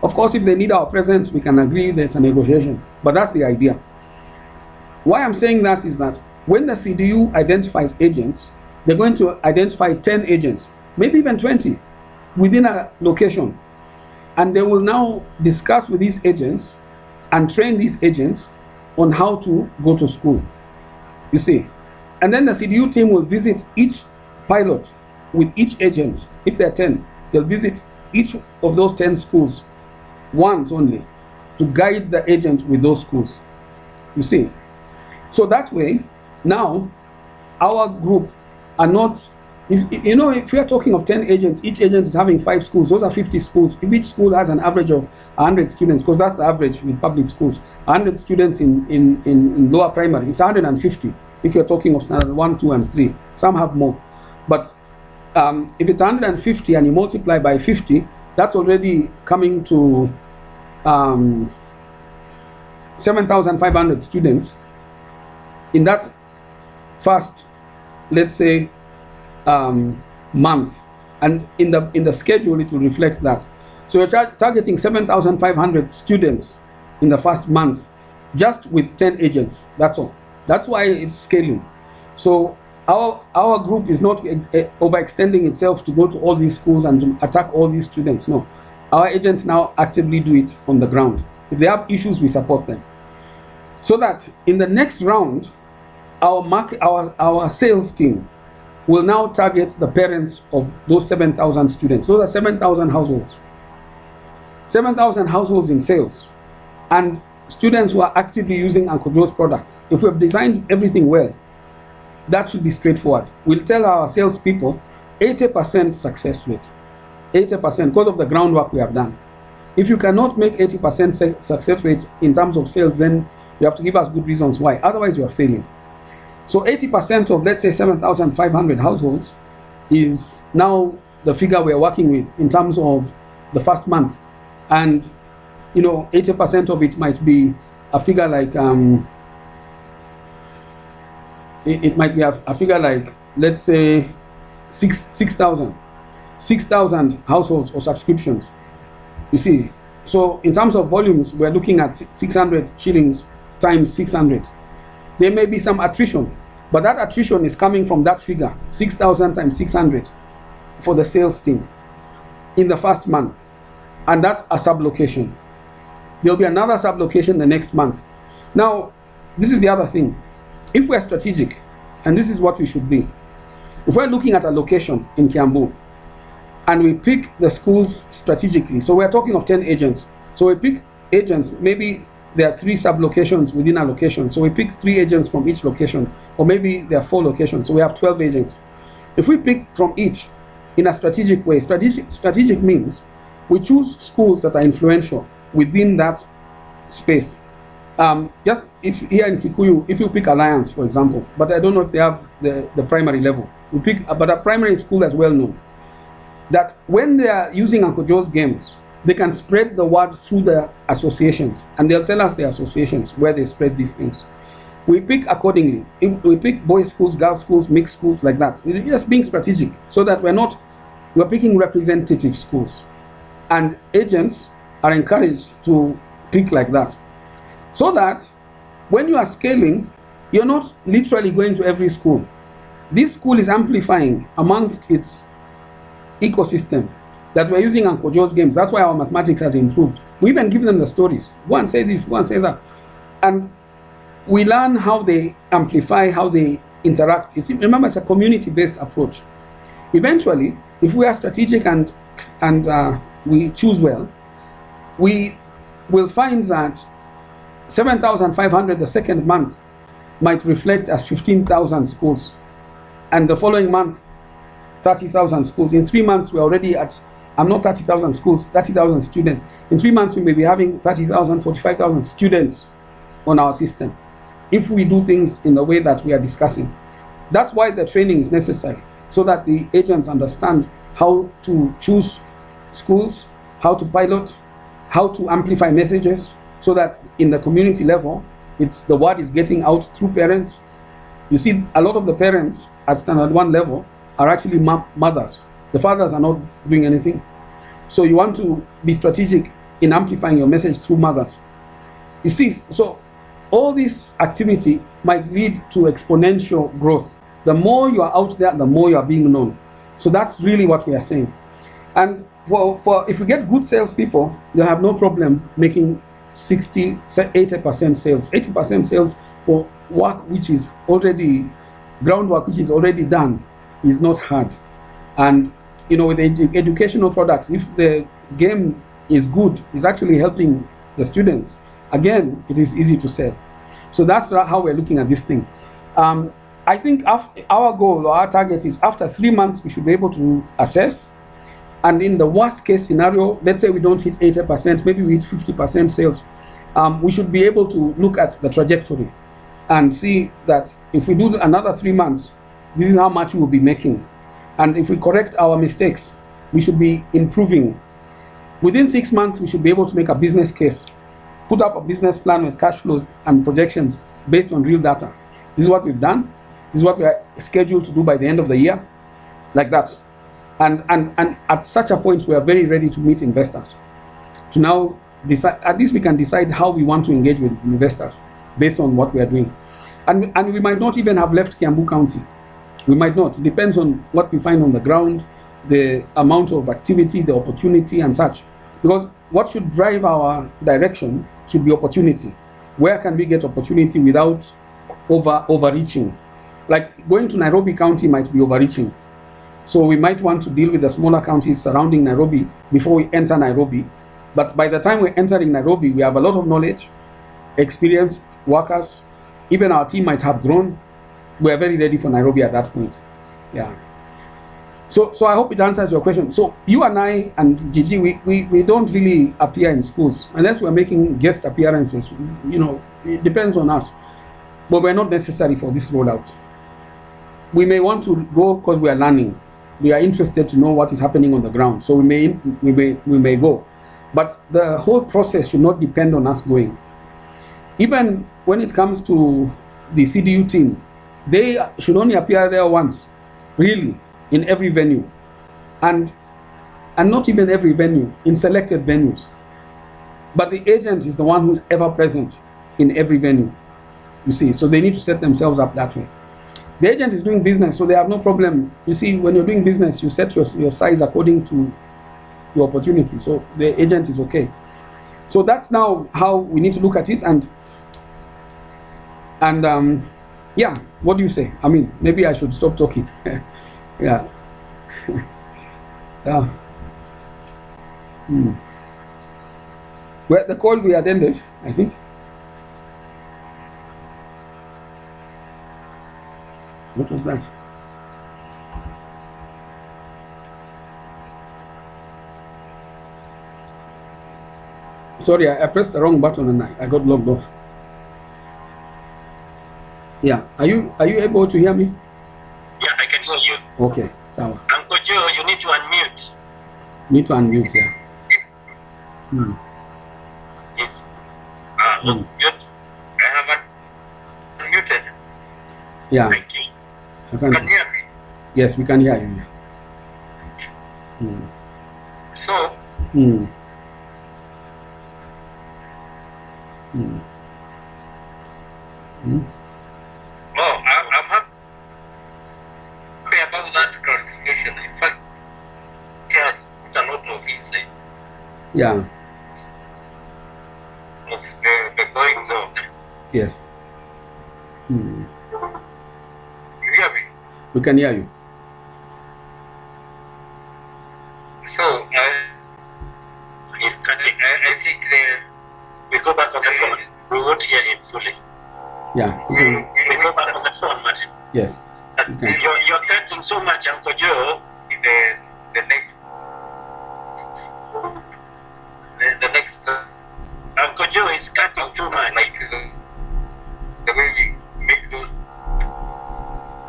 Of course, if they need our presence, we can agree there's a negotiation, but that's the idea. Why I'm saying that is that when the CDU identifies agents, they're going to identify 10 agents, maybe even 20 within a location. And they will now discuss with these agents and train these agents on how to go to school, you see. And then the CDU team will visit each pilot with each agent. If there are 10, they'll visit each of those 10 schools once only to guide the agent with those schools, you see. So that way, now our group are not, you know, if we are talking of 10 agents, each agent is having 5 schools, those are 50 schools. If each school has an average of 100 students, because that's the average with public schools, 100 students in lower primary, it's 150 if you're talking of standard 1, 2, and 3. Some have more. But if it's 150 and you multiply by 50, that's already coming to 7,500 students in that first, let's say, month. And in the schedule, it will reflect that. So we're targeting 7,500 students in the first month, just with 10 agents. That's all. That's why it's scaling. So our group is not overextending itself to go to all these schools and to attack all these students. No, our agents now actively do it on the ground. If they have issues, we support them. So that in the next round, our sales team will now target the parents of those 7,000 students. Those are 7,000 households. 7,000 households in sales. And students who are actively using Uncle Joe's product. If we have designed everything well, that should be straightforward. We'll tell our salespeople 80% success rate. 80% because of the groundwork we have done. If you cannot make 80% success rate in terms of sales, then you have to give us good reasons why. Otherwise, you are failing. So 80% of, let's say, 7,500 households is now the figure we're working with in terms of the first month. And, you know, 80% of it might be a figure like, it might be a figure like, let's say, 6,000 households or subscriptions. You see, so in terms of volumes, we're looking at 600 shillings times 600. There may be some attrition, but that attrition is coming from that figure, 6,000 times 600 for the sales team in the first month. And that's a sublocation. There'll be another sublocation the next month. Now, this is the other thing. If we're strategic, and this is what we should be, if we're looking at a location in Kiambu, and we pick the schools strategically, so we're talking of 10 agents. So we pick agents, maybe there are 3 sub-locations within a location. So we pick 3 agents from each location, or maybe there are 4 locations. So we have 12 agents. If we pick from each in a strategic way, strategic means we choose schools that are influential within that space. Just if here in Kikuyu, if you pick Alliance, for example, but I don't know if they have the primary level. We pick, but a primary school that's well known, that when they are using Uncle Joe's games, they can spread the word through the associations, and they'll tell us the associations where they spread these things. We pick accordingly. If we pick boys' schools, girls' schools, mixed schools, like that. We're just being strategic so that we're picking representative schools, and agents are encouraged to pick like that, so that when you are scaling, you're not literally going to every school. This school is amplifying amongst its ecosystem that we're using Uncle Joe's games. That's why our mathematics has improved. We even give them the stories. Go and say this, go and say that. And we learn how they amplify, how they interact. You see, remember, it's a community-based approach. Eventually, if we are strategic and we choose well, we will find that 7,500 the second month might reflect as 15,000 schools. And the following month, 30,000 schools. In 3 months, we're already at, I'm not 30,000 schools, 30,000 students. In 3 months, we may be having 30,000, 45,000 students on our system, if we do things in the way that we are discussing. That's why the training is necessary, so that the agents understand how to choose schools, how to pilot, how to amplify messages, so that in the community level, the word is getting out through parents. You see, a lot of the parents at standard 1 level are actually mothers. The fathers are not doing anything. So you want to be strategic in amplifying your message through mothers. You see, so all this activity might lead to exponential growth. The more you are out there, the more you are being known. So that's really what we are saying. And if we get good salespeople, they'll have no problem making 60, 80% sales. 80% sales for work which is already, groundwork which is already done, is not hard. And with educational products, if the game is good, is actually helping the students, again, it is easy to sell. So that's how we're looking at this thing. I think our goal or our target is after 3 months, we should be able to assess. And in the worst case scenario, let's say we don't hit 80%, maybe we hit 50% sales, we should be able to look at the trajectory and see that if we do another 3 months, this is how much we'll be making. And if we correct our mistakes, we should be improving. Within 6 months, we should be able to make a business case, put up a business plan with cash flows and projections based on real data. This is what we've done. This is what we are scheduled to do by the end of the year, like that. And at such a point, we are very ready to meet investors. To now decide, at least we can decide how we want to engage with investors based on what we are doing. And we might not even have left Kiambu County. We might not. It depends on what we find on the ground, the amount of activity, the opportunity and such. Because what should drive our direction should be opportunity. Where can we get opportunity without overreaching? Like going to Nairobi County might be overreaching. So we might want to deal with the smaller counties surrounding Nairobi before we enter Nairobi. But by the time we're entering Nairobi, we have a lot of knowledge, experienced workers. Even our team might have grown. We are very ready for Nairobi at that point. Yeah. So I hope it answers your question. So you and I and Gigi, we don't really appear in schools unless we're making guest appearances. It depends on us. But we're not necessary for this rollout. We may want to go because we are learning. We are interested to know what is happening on the ground. So we may go. But the whole process should not depend on us going. Even when it comes to the CDU team, they should only appear there once, really, in every venue. And not even every venue, in selected venues. But the agent is the one who's ever present in every venue, you see. So they need to set themselves up that way. The agent is doing business, so they have no problem. You see, when you're doing business, you set your size according to your opportunity. So the agent is okay. So that's now how we need to look at it. And yeah, what do you say? I mean, maybe I should stop talking. Yeah. So, well, the call we attended, I think. What was that? Sorry, I pressed the wrong button and I got logged off. Yeah, are you able to hear me? Yeah, I can hear you. Okay, so Uncle Joe, you need to unmute. Need to unmute, yeah. Yes. Good. I have unmuted. Yeah. Thank you. Can you hear me? Yes, we can hear you. So, well, I'm happy about that clarification. In fact, it has put a lot of insight. Yeah. Of the goings on. Yes. You hear me? We can hear you. So, he's cutting. I think we go back on the phone. We won't hear him fully. Yeah. We go back on the phone, Martin. Yes. You're cutting so much, Uncle Joe. The next Uncle Joe is cutting too much. Like the way we make those,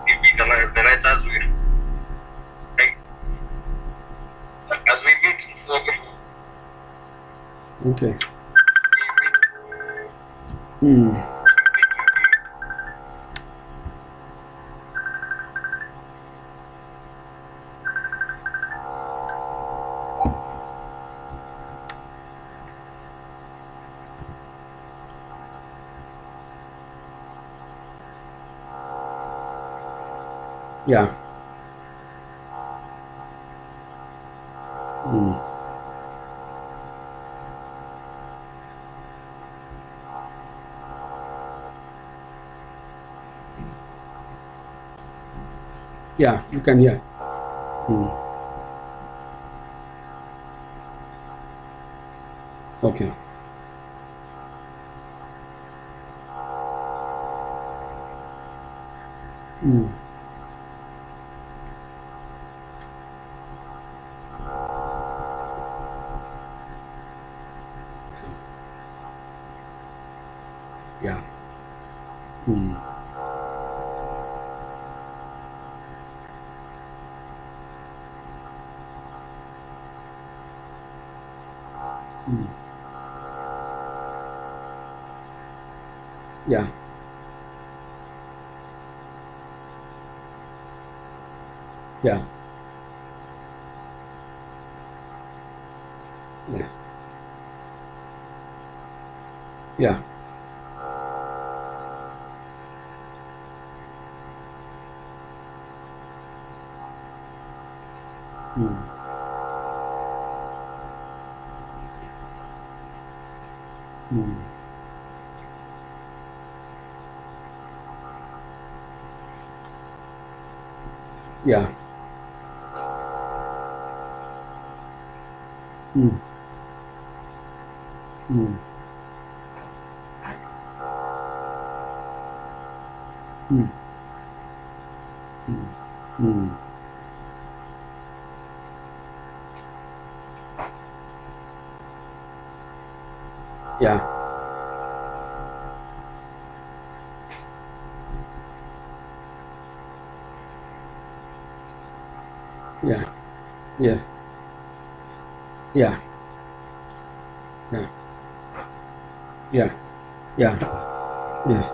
maybe the writers will, like, as we make it for okay. Yeah. Yeah, you can hear. Okay. Yeah. Yeah. Yeah. Yes. Yeah. Yeah. Yeah. Yeah. Yes. Yeah. Yeah. Yeah. Yeah. Yes.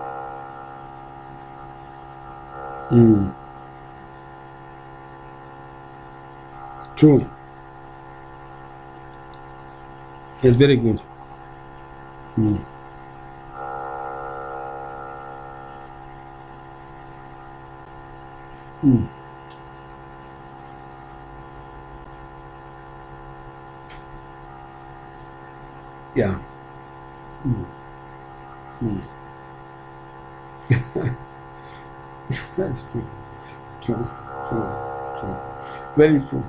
True. It's very good. Yeah. That's true. True. True. True. Very true.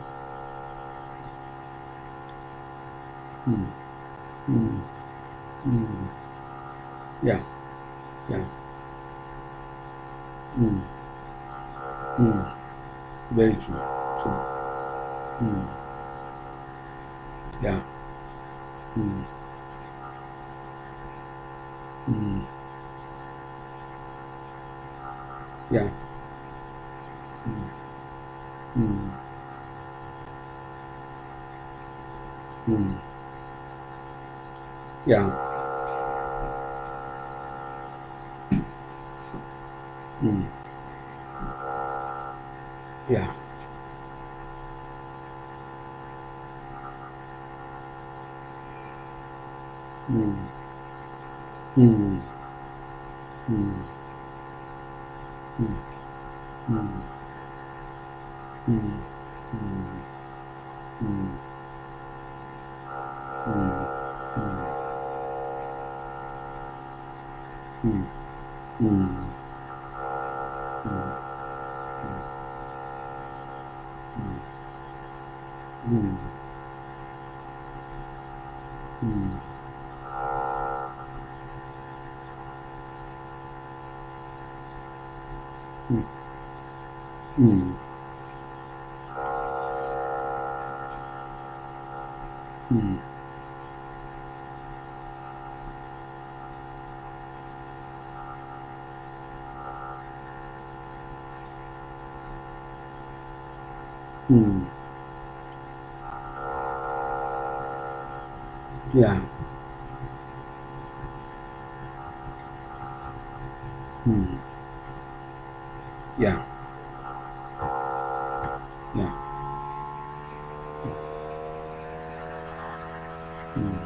Yeah. Yeah. Very true. True. Yeah. Yeah. Yeah. Yeah. Mm. Mm. Mm. Yeah. Mm. Yeah. Yeah. Mm.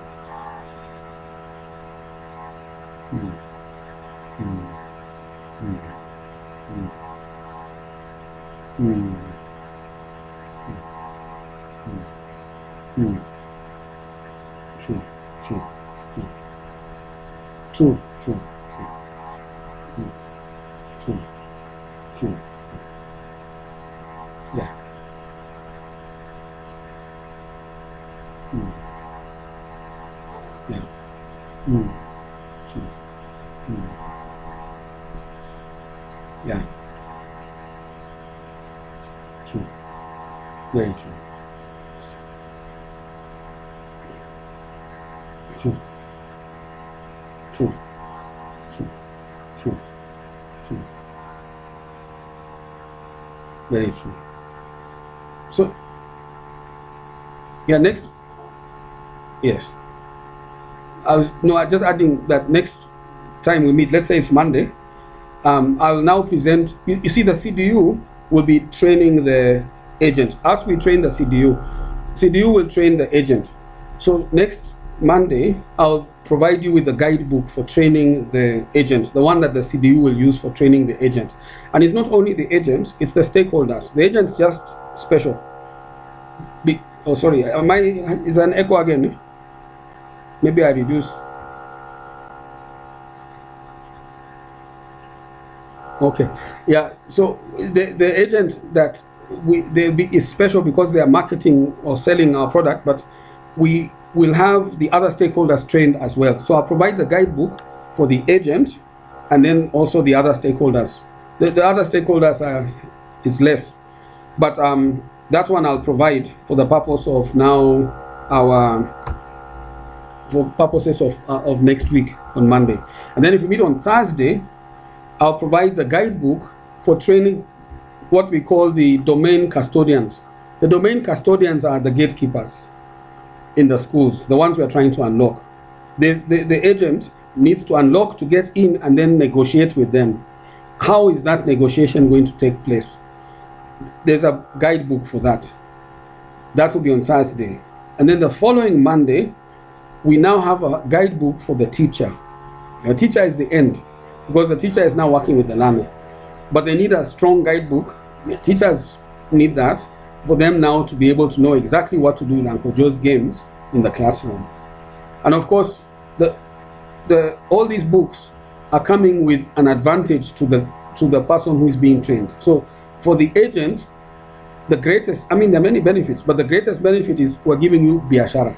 Mm. Mm. Mm. Mm. Mm. Mm. True. True. True. True. True. True. True. Yeah. Mm. Yeah. Mm. True. Mm. Yeah. True. Very true. True. True. True. True. True. Very true. So yeah, next. Yes. I just adding that next time we meet, let's say it's Monday, I'll now present. You see, the CDU will be training the agent. As we train the CDU will train the agent. So next Monday, I'll provide you with the guidebook for training the agent, the one that the CDU will use for training the agent. And it's not only the agents, it's the stakeholders. The agent's just special. Oh, sorry, is an echo again? Maybe I reduce. Okay, yeah. So the agent that is special because they are marketing or selling our product, but we will have the other stakeholders trained as well. So I'll provide the guidebook for the agent, and then also the other stakeholders. The other stakeholders is less, but that one I'll provide for the purpose of now our for purposes of next week on Monday, and then if we meet on Thursday, I'll provide the guidebook for training what we call the domain custodians. The domain custodians are the gatekeepers in the schools, the ones we are trying to unlock. The agent needs to unlock to get in and then negotiate with them. How is that negotiation going to take place? There's a guidebook for that. That will be on Thursday. And then the following Monday, we now have a guidebook for the teacher. The teacher is the end, because the teacher is now working with the learner. But they need a strong guidebook. The teachers need that for them now to be able to know exactly what to do in Uncle Joe's games in the classroom. And of course, all these books are coming with an advantage to the person who is being trained. So for the agent, the greatest, there are many benefits, but the greatest benefit is we're giving you biashara,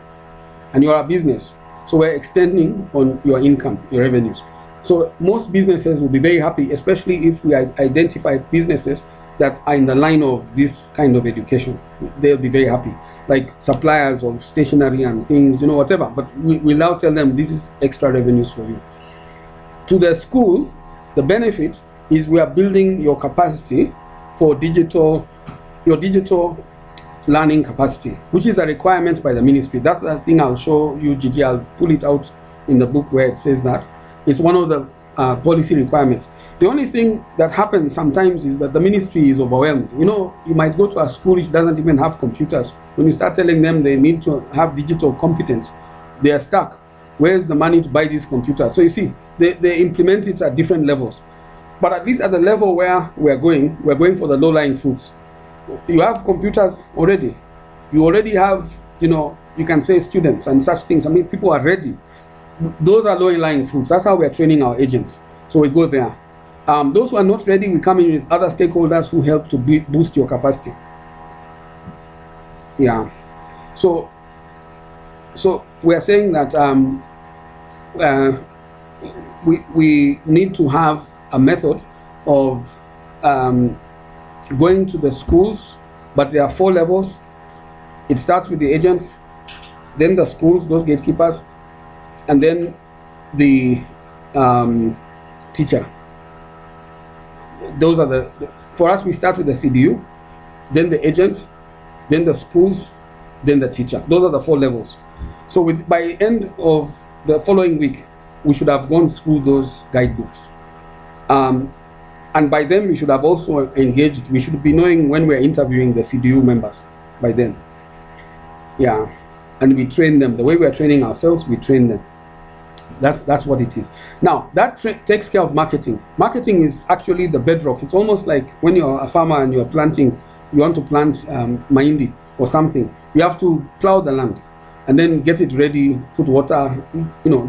and you are a business. So we're extending on your income, your revenues. So most businesses will be very happy, especially if we identify businesses that are in the line of this kind of education. They'll be very happy, like suppliers of stationery and things, whatever. But we'll now tell them this is extra revenues for you. To the school, the benefit is we are building your capacity for your digital learning capacity, which is a requirement by the ministry. That's the thing I'll show you, Gigi. I'll pull it out in the book where it says that. It's one of the policy requirements. The only thing that happens sometimes is that the ministry is overwhelmed. You might go to a school which doesn't even have computers. When you start telling them they need to have digital competence, they are stuck. Where's the money to buy these computers? So you see, they implement it at different levels. But at least at the level where we're going for the low-lying fruits. You have computers already. You already have, you can say students and such things. People are ready. Those are low-lying fruits. That's how we're training our agents. So we go there. Those who are not ready, we come in with other stakeholders who help to boost your capacity. Yeah. So we are saying that we need to have a method of going to the schools, but there are 4 levels. It starts with the agents, then the schools, those gatekeepers, and then the teacher. Those are for us, we start with the CDU, then the agent, then the schools, then the teacher. Those are the 4 levels. So by end of the following week, we should have gone through those guidebooks. And by then, we should have also engaged, we should be knowing when we're interviewing the CDU members by then. Yeah, and we train them. The way we're training ourselves, we train them. That's what it is. Now, that takes care of marketing. Marketing is actually the bedrock. It's almost like when you're a farmer and you're planting, you want to plant mahindi or something. You have to plow the land and then get it ready, put water.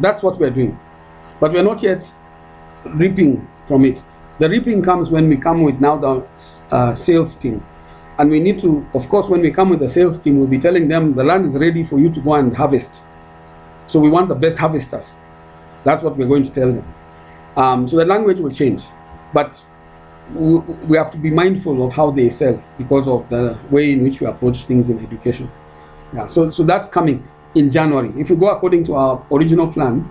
That's what we're doing. But we're not yet reaping from it. The reaping comes when we come with now the sales team. And we need to, of course, when we come with the sales team, we'll be telling them the land is ready for you to go and harvest. So we want the best harvesters. That's what we're going to tell them. So the language will change. But we have to be mindful of how they sell because of the way in which we approach things in education. Yeah, so that's coming in January. If you go according to our original plan,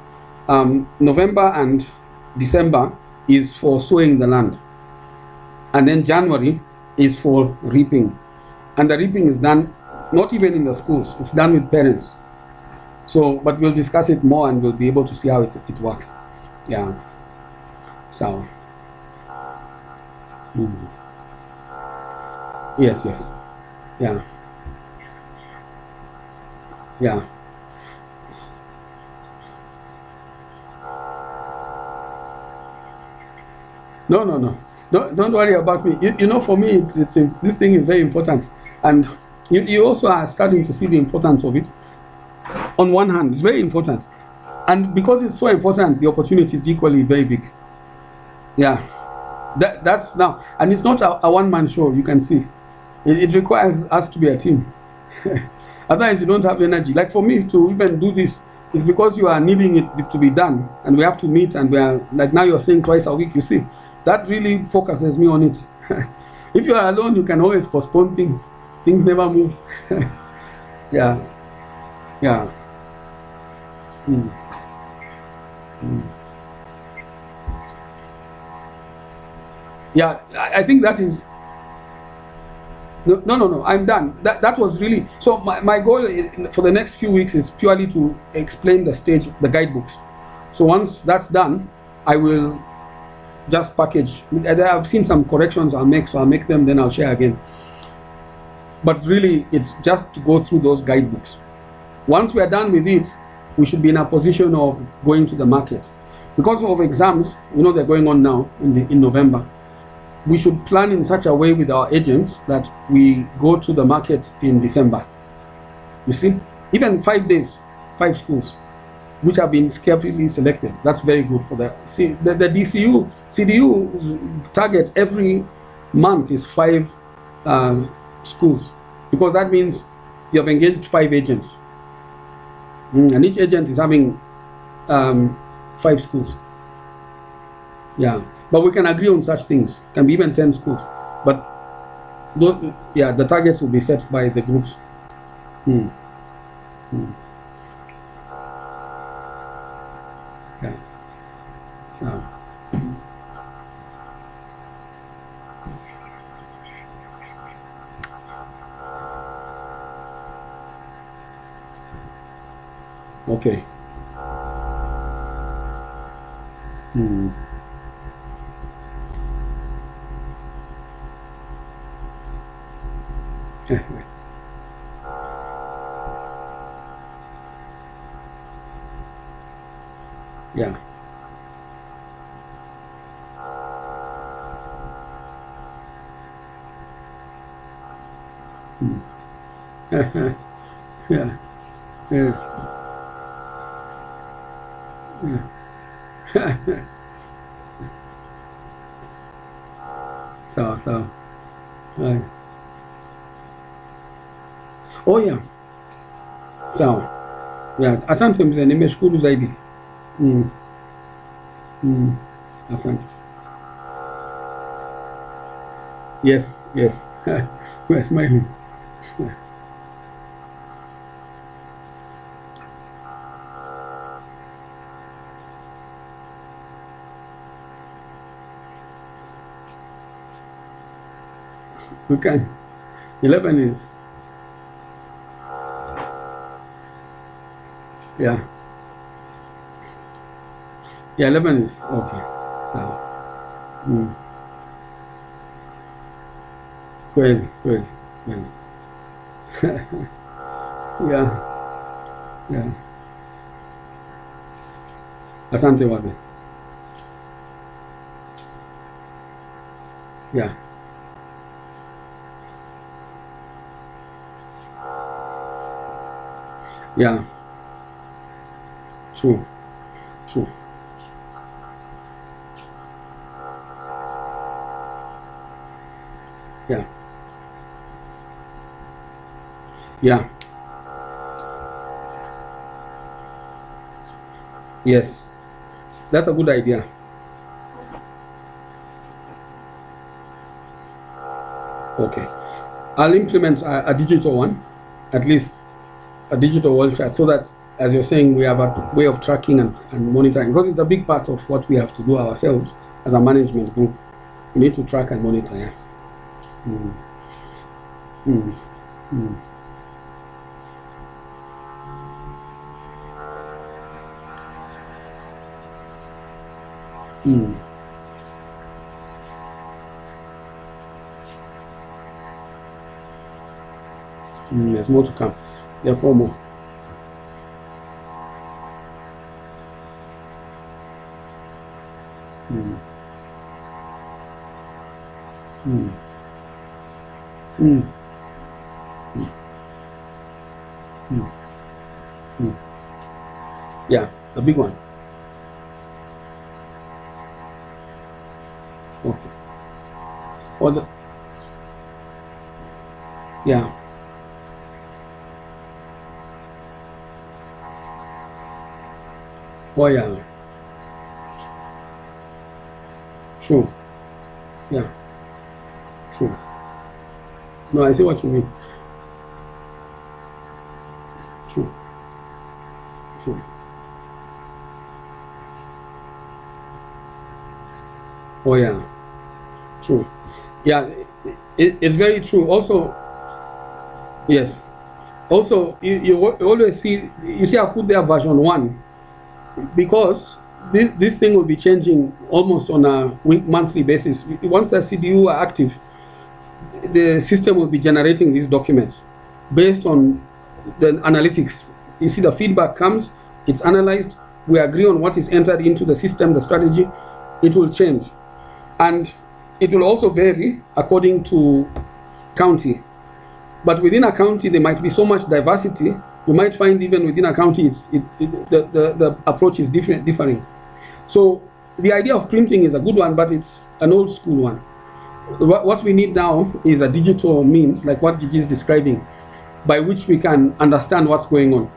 November and December is for sowing the land. And then January is for reaping. And the reaping is done not even in the schools, it's done with parents. So, but we'll discuss it more and we'll be able to see how it works. Yeah. So. Yes. Yeah. Yeah. No. Don't worry about me. For me, it's this thing is very important, and you also are starting to see the importance of it. On one hand, it's very important, and because it's so important, the opportunity is equally very big. Yeah, that's now, and it's not a one-man show. You can see, it requires us to be a team. Otherwise, you don't have energy. Like for me to even do this, it's because you are needing it to be done, and we have to meet, and we are like now you're saying twice a week. You see. That really focuses me on it. If you are alone, you can always postpone things. Things never move. Yeah. Yeah, I think that is... No, I'm done. That was really... So my goal for the next few weeks is purely to explain the guidebooks. So once that's done, I will just package. I've seen some corrections I'll make, so I'll make them, then I'll share again. But really, it's just to go through those guidebooks. Once we are done with it, we should be in a position of going to the market. Because of exams, they're going on now in November. We should plan in such a way with our agents that we go to the market in December. You see, even 5 days, 5 schools, which have been carefully selected. That's very good for the CDU's target every month is 5 schools, because that means you have engaged 5 agents, and each agent is having 5 schools. Yeah, but we can agree on such things. Can be even 10 schools, but the targets will be set by the groups. Yeah. So. Okay. Yeah. Yeah. So. Oh yeah. Sawa. Yeah, asante mzee, nimeshukuru zaidi. Asante. Yes, yes. We're smiling. We can. 11 is, yeah. Yeah, 11 is, okay. So, mm, kweli, kweli, kweli. Yeah, yeah. Asante wazee. Yeah, yeah. True, true. Yeah, yeah. Yes, that's a good idea. Okay. I'll implement a digital one, at least a digital world chart, so that, as you're saying, we have a way of tracking and monitoring, because it's a big part of what we have to do ourselves as a management group. We need to track and monitor. Yeah. Mm, mm, mm, mm, there's more to come. Therefore, more. Mm, mm, mm, mm, mm. Yeah, a big one. Okay. Or the, yeah. Oh yeah. True. Yeah. True. No, I see what you mean. True. True. Oh yeah. True. Yeah. It's very true. Also, yes. Also, you always see, you see, I put there version 1, because this thing will be changing almost on a monthly basis. Once the CDU are active, the system will be generating these documents based on the analytics. You see, the feedback comes, it's analyzed, we agree on what is entered into the system, the strategy, it will change. And it will also vary according to county. But within a county, there might be so much diversity. You might find even within a county, the approach is differing. So the idea of printing is a good one, but it's an old school one. What we need now is a digital means, like what Gigi is describing, by which we can understand what's going on.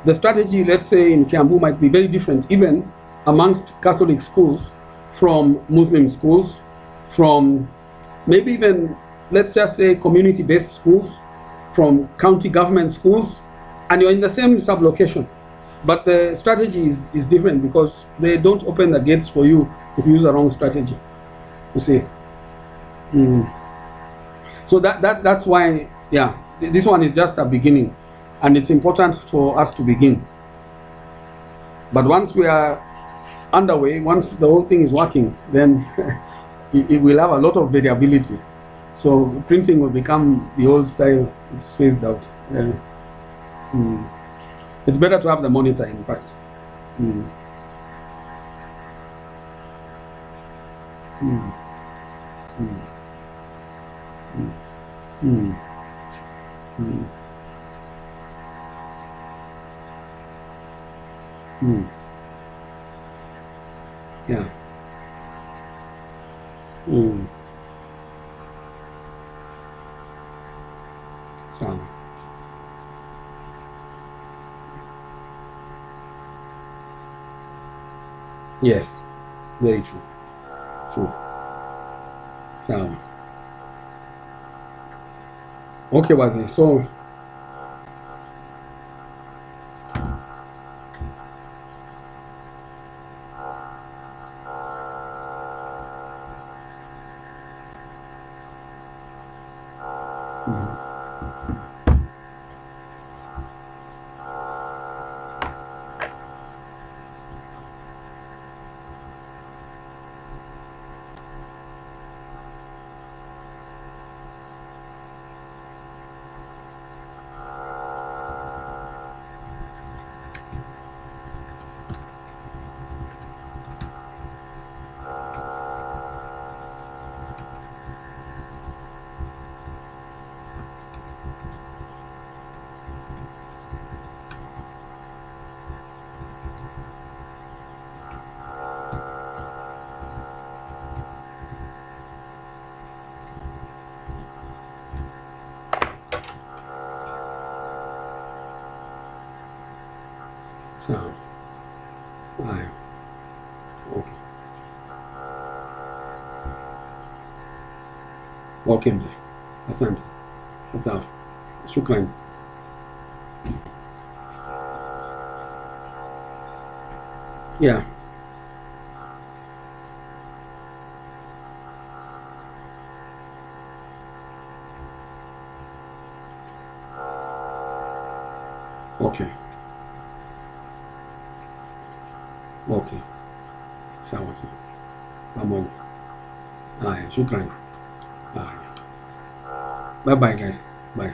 The strategy, let's say in Kiambu, might be very different, even amongst Catholic schools, from Muslim schools, from maybe even, let's just say, community-based schools, from county government schools, and you're in the same sublocation. But the strategy is different, because they don't open the gates for you if you use the wrong strategy, you see. Mm. So that's why, yeah, this one is just a beginning, and it's important for us to begin. But once we are underway, once the whole thing is working, then it will have a lot of variability. So printing will become the old style. It's phased out. Yeah. Mm. It's better to have the monitor, in fact. Mm. Mm. Mm. Mm. Mm. Mm. Yeah. Mm. So, yes, very true. True. So, Okay, Wazi. So sawa. Haya. Okay. Okay, mzee. Asante. Sawa. Shukrani. Yeah. Okay. Okay. Sawa sawa. Pamoja. Haya, shukrani. Haya. Bye bye guys. Bye.